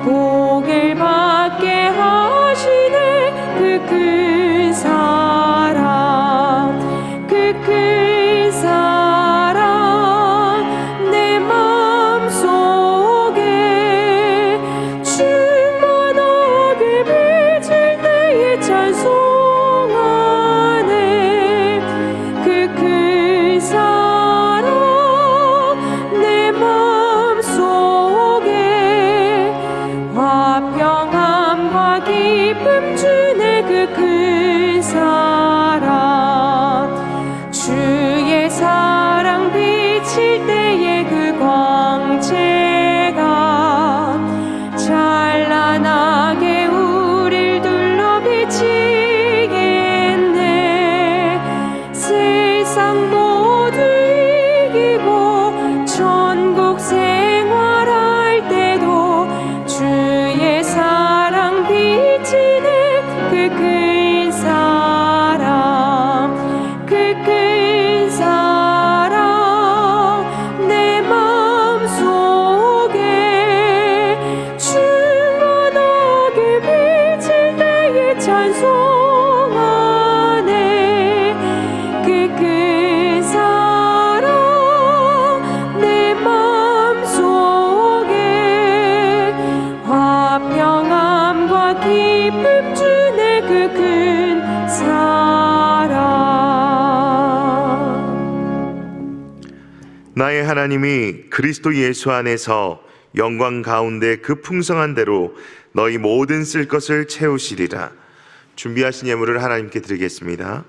복을 받게 하시네 그 큰 사랑 그 큰 사랑 내 맘속에 충만하게 비칠 때에 찬송하네 그 큰 사랑 내 맘속에 화평함과 기쁨 주네 그 큰 사랑 주의 사랑 비칠 때에 그 광채가 찬란하게 우릴 둘러 비치겠네 세상 모두 이기고 천국 생활할 때도 주의 사랑 비치네 그 큰 사랑 그 큰 사랑 내 맘속에 충만하게 비칠 때에 찬송하네 그 큰 사랑 내 맘속에 화평함과 기쁨 주네 그 큰 사랑 나의 하나님이 그리스도 예수 안에서 영광 가운데 그 풍성한 대로 너희 모든 쓸 것을 채우시리라. 준비하신 예물을 하나님께 드리겠습니다.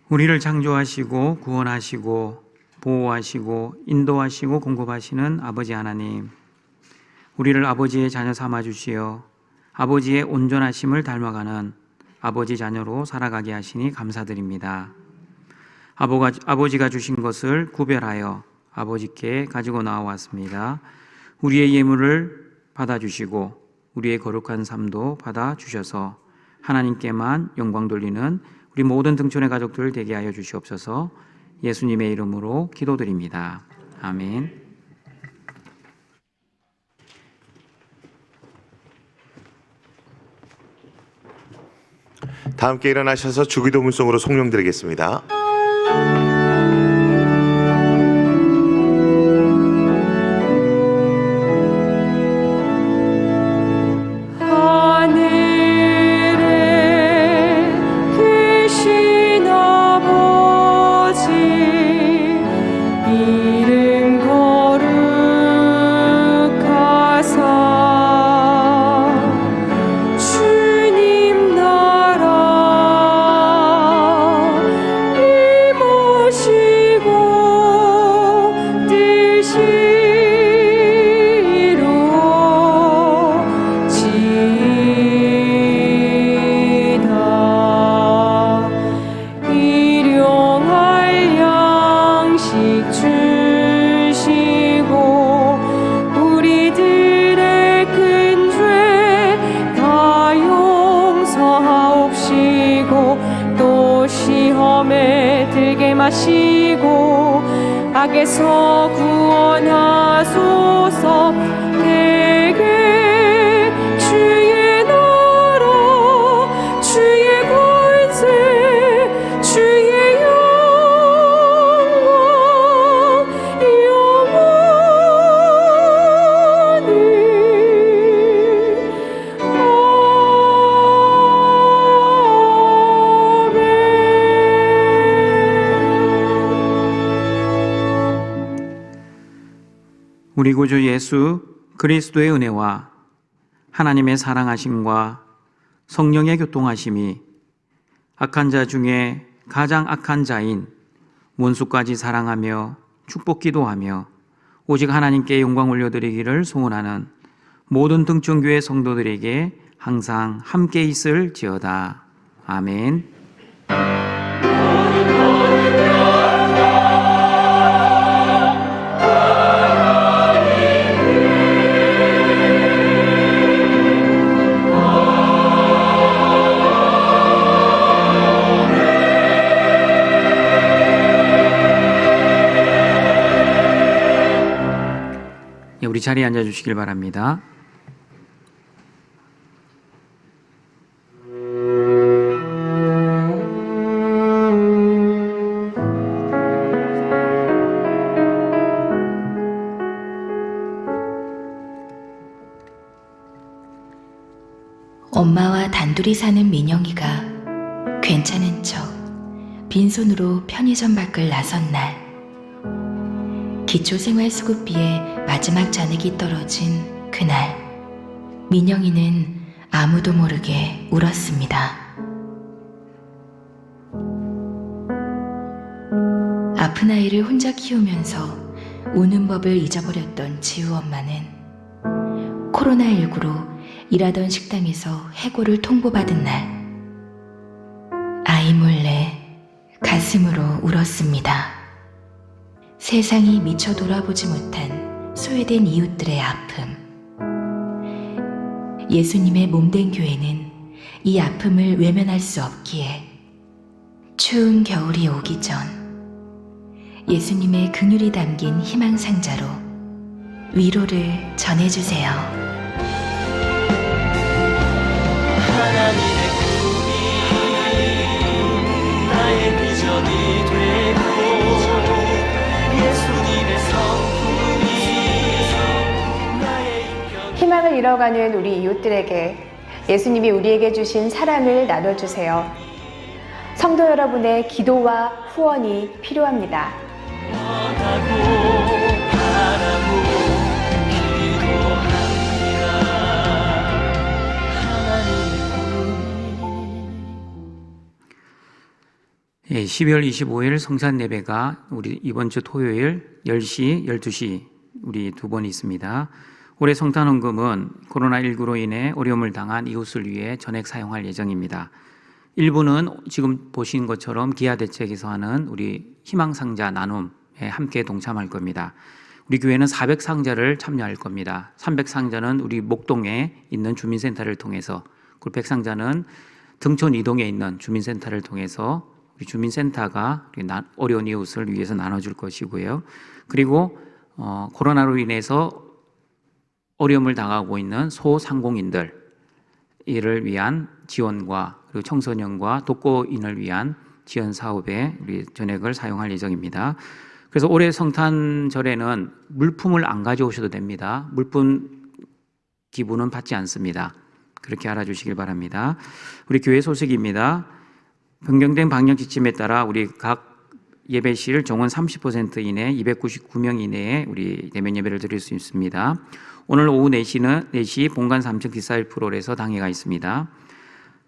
우리를 창조하시고 구원하시고 보호하시고 인도하시고 공급하시는 아버지 하나님, 우리를 아버지의 자녀 삼아 주시어 아버지의 온전하심을 닮아가는 아버지 자녀로 살아가게 하시니 감사드립니다. 아버지가 주신 것을 구별하여 아버지께 가지고 나왔습니다. 우리의 예물을 받아주시고 우리의 거룩한 삶도 받아주셔서 하나님께만 영광 돌리는 우리 모든 등촌의 가족들 되게 하여 주시옵소서. 예수님의 이름으로 기도드립니다. 아멘. 다 함께 일어나셔서 주기도문송으로 송명드리겠습니다. 하늘에 계신 아버지 이름 거룩하사 주님 나라 임하시고 뜻이 이루어지이다. 일용할 양식 주시고 우리들의 큰 죄 다 용서하옵시고 또 시험에 들게 마시고 악에서 구원하소서. 대개 주의 나라 주의 권세 주의 영광 영원히 우리 구주 예수 그리스도의 은혜와 하나님의 사랑하심과 성령의 교통하심이 악한 자 중에 가장 악한 자인 원수까지 사랑하며 축복 기도하며 오직 하나님께 영광 올려드리기를 소원하는 모든 등촌교회 성도들에게 항상 함께 있을지어다. 아멘. 우리 자리에 앉아 주시길 바랍니다. 엄마와 단둘이 사는 민영이가 괜찮은 척 빈손으로 편의점 밖을 나선 날, 기초생활수급비에 마지막 잔액이 떨어진 그날, 민영이는 아무도 모르게 울었습니다. 아픈 아이를 혼자 키우면서 우는 법을 잊어버렸던 지우 엄마는 코로나19로 일하던 식당에서 해고를 통보받은 날, 아이 몰래 가슴으로 울었습니다. 세상이 미처 돌아보지 못한 소외된 이웃들의 아픔. 예수님의 몸된 교회는 이 아픔을 외면할 수 없기에 추운 겨울이 오기 전 예수님의 긍휼이 담긴 희망상자로 위로를 전해주세요. 하나님의 꿈이 나의 비전이 되고 예수님의 성품이 나의 인격. 희망을 잃어가는 우리 이웃들에게 예수님이 우리에게 주신 사랑을 나눠주세요. 성도 여러분의 기도와 후원이 필요합니다. 12월 25일 성찬 예배가 우리 이번 주 토요일 10시, 12시 우리 두 번 있습니다. 올해 성탄 헌금은 코로나19로 인해 어려움을 당한 이웃을 위해 전액 사용할 예정입니다. 일부는 지금 보신 것처럼 기아 대책에서 하는 우리 희망상자 나눔에 함께 동참할 겁니다. 우리 교회는 400상자를 참여할 겁니다. 300상자는 우리 목동에 있는 주민센터를 통해서, 그리고 100상자는 등촌 이동에 있는 주민센터를 통해서 우리 주민센터가 어려운 이웃을 위해서 나눠줄 것이고요. 그리고 코로나로 인해서 어려움을 당하고 있는 소상공인들 이를 위한 지원과 그리고 청소년과 독거인을 위한 지원 사업에 우리 전액을 사용할 예정입니다. 그래서 올해 성탄절에는 물품을 안 가져오셔도 됩니다. 물품 기부는 받지 않습니다. 그렇게 알아주시길 바랍니다. 우리 교회 소식입니다. 변경된 방역 지침에 따라 우리 각 예배실 정원 30% 이내 299명 이내에 우리 대면 예배를 드릴 수 있습니다. 오늘 오후 4시 본관 3층 디사일 프롤에서 당회가 있습니다.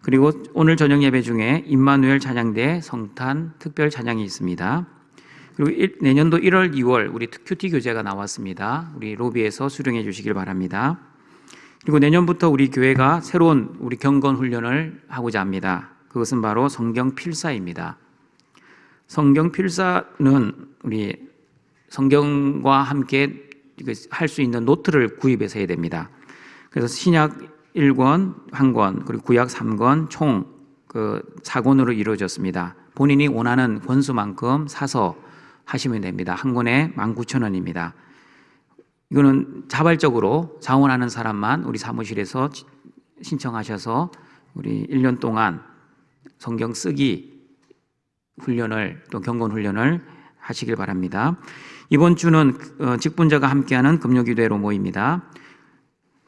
그리고 오늘 저녁 예배 중에 임마누엘 찬양대 성탄 특별 찬양이 있습니다. 그리고 내년도 1월, 2월 우리 큐티 교재가 나왔습니다. 우리 로비에서 수령해 주시길 바랍니다. 그리고 내년부터 우리 교회가 새로운 우리 경건 훈련을 하고자 합니다. 그것은 바로 성경 필사입니다. 성경 필사는 우리 성경과 함께 할 수 있는 노트를 구입해서 해야 됩니다. 그래서 신약 1권, 1권, 그리고 구약 3권 총 4권으로 이루어졌습니다. 본인이 원하는 권수만큼 사서 하시면 됩니다. 한 권에 19,000원입니다. 이거는 자발적으로 자원하는 사람만 우리 사무실에서 신청하셔서 우리 1년 동안 성경 쓰기 훈련을 또 경건 훈련을 하시길 바랍니다. 이번 주는 직분자가 함께하는 금요기도회로 모입니다.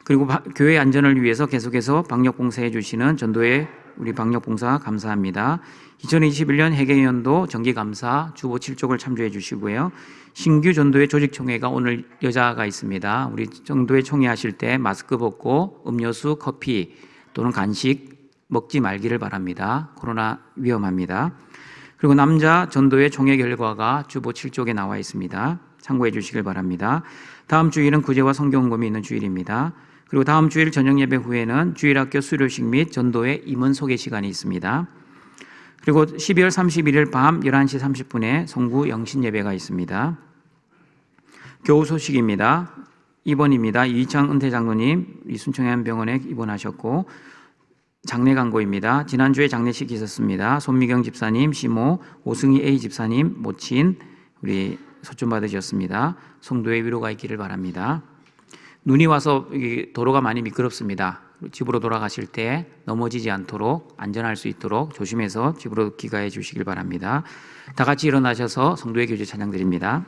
그리고 교회 안전을 위해서 계속해서 방역봉사해 주시는 전도회 우리 방역봉사 감사합니다. 2021년 회계연도 정기감사 주보 7족을 참조해 주시고요. 신규 전도회 조직총회가 오늘 여자가 있습니다. 우리 전도회 총회 하실 때 마스크 벗고 음료수, 커피 또는 간식 먹지 말기를 바랍니다. 코로나 위험합니다. 그리고 남자 전도회 총회 결과가 주보 7쪽에 나와 있습니다. 참고해 주시길 바랍니다. 다음 주일은 구제와 성경검이 있는 주일입니다. 그리고 다음 주일 저녁 예배 후에는 주일학교 수료식 및 전도회 임원 소개 시간이 있습니다. 그리고 12월 31일 밤 11시 30분에 송구 영신 예배가 있습니다. 교우 소식입니다. 입원입니다. 이창 은퇴 장로님 순천해안병원에 입원하셨고 장례 광고입니다. 지난주에 장례식 있었습니다. 손미경 집사님, 시모, 오승희 A 집사님, 모친 우리 소좀 받으셨습니다. 성도의 위로가 있기를 바랍니다. 눈이 와서 도로가 많이 미끄럽습니다. 집으로 돌아가실 때 넘어지지 않도록 안전할 수 있도록 조심해서 집으로 귀가해 주시길 바랍니다. 다 같이 일어나셔서 성도의 교제 찬양 드립니다.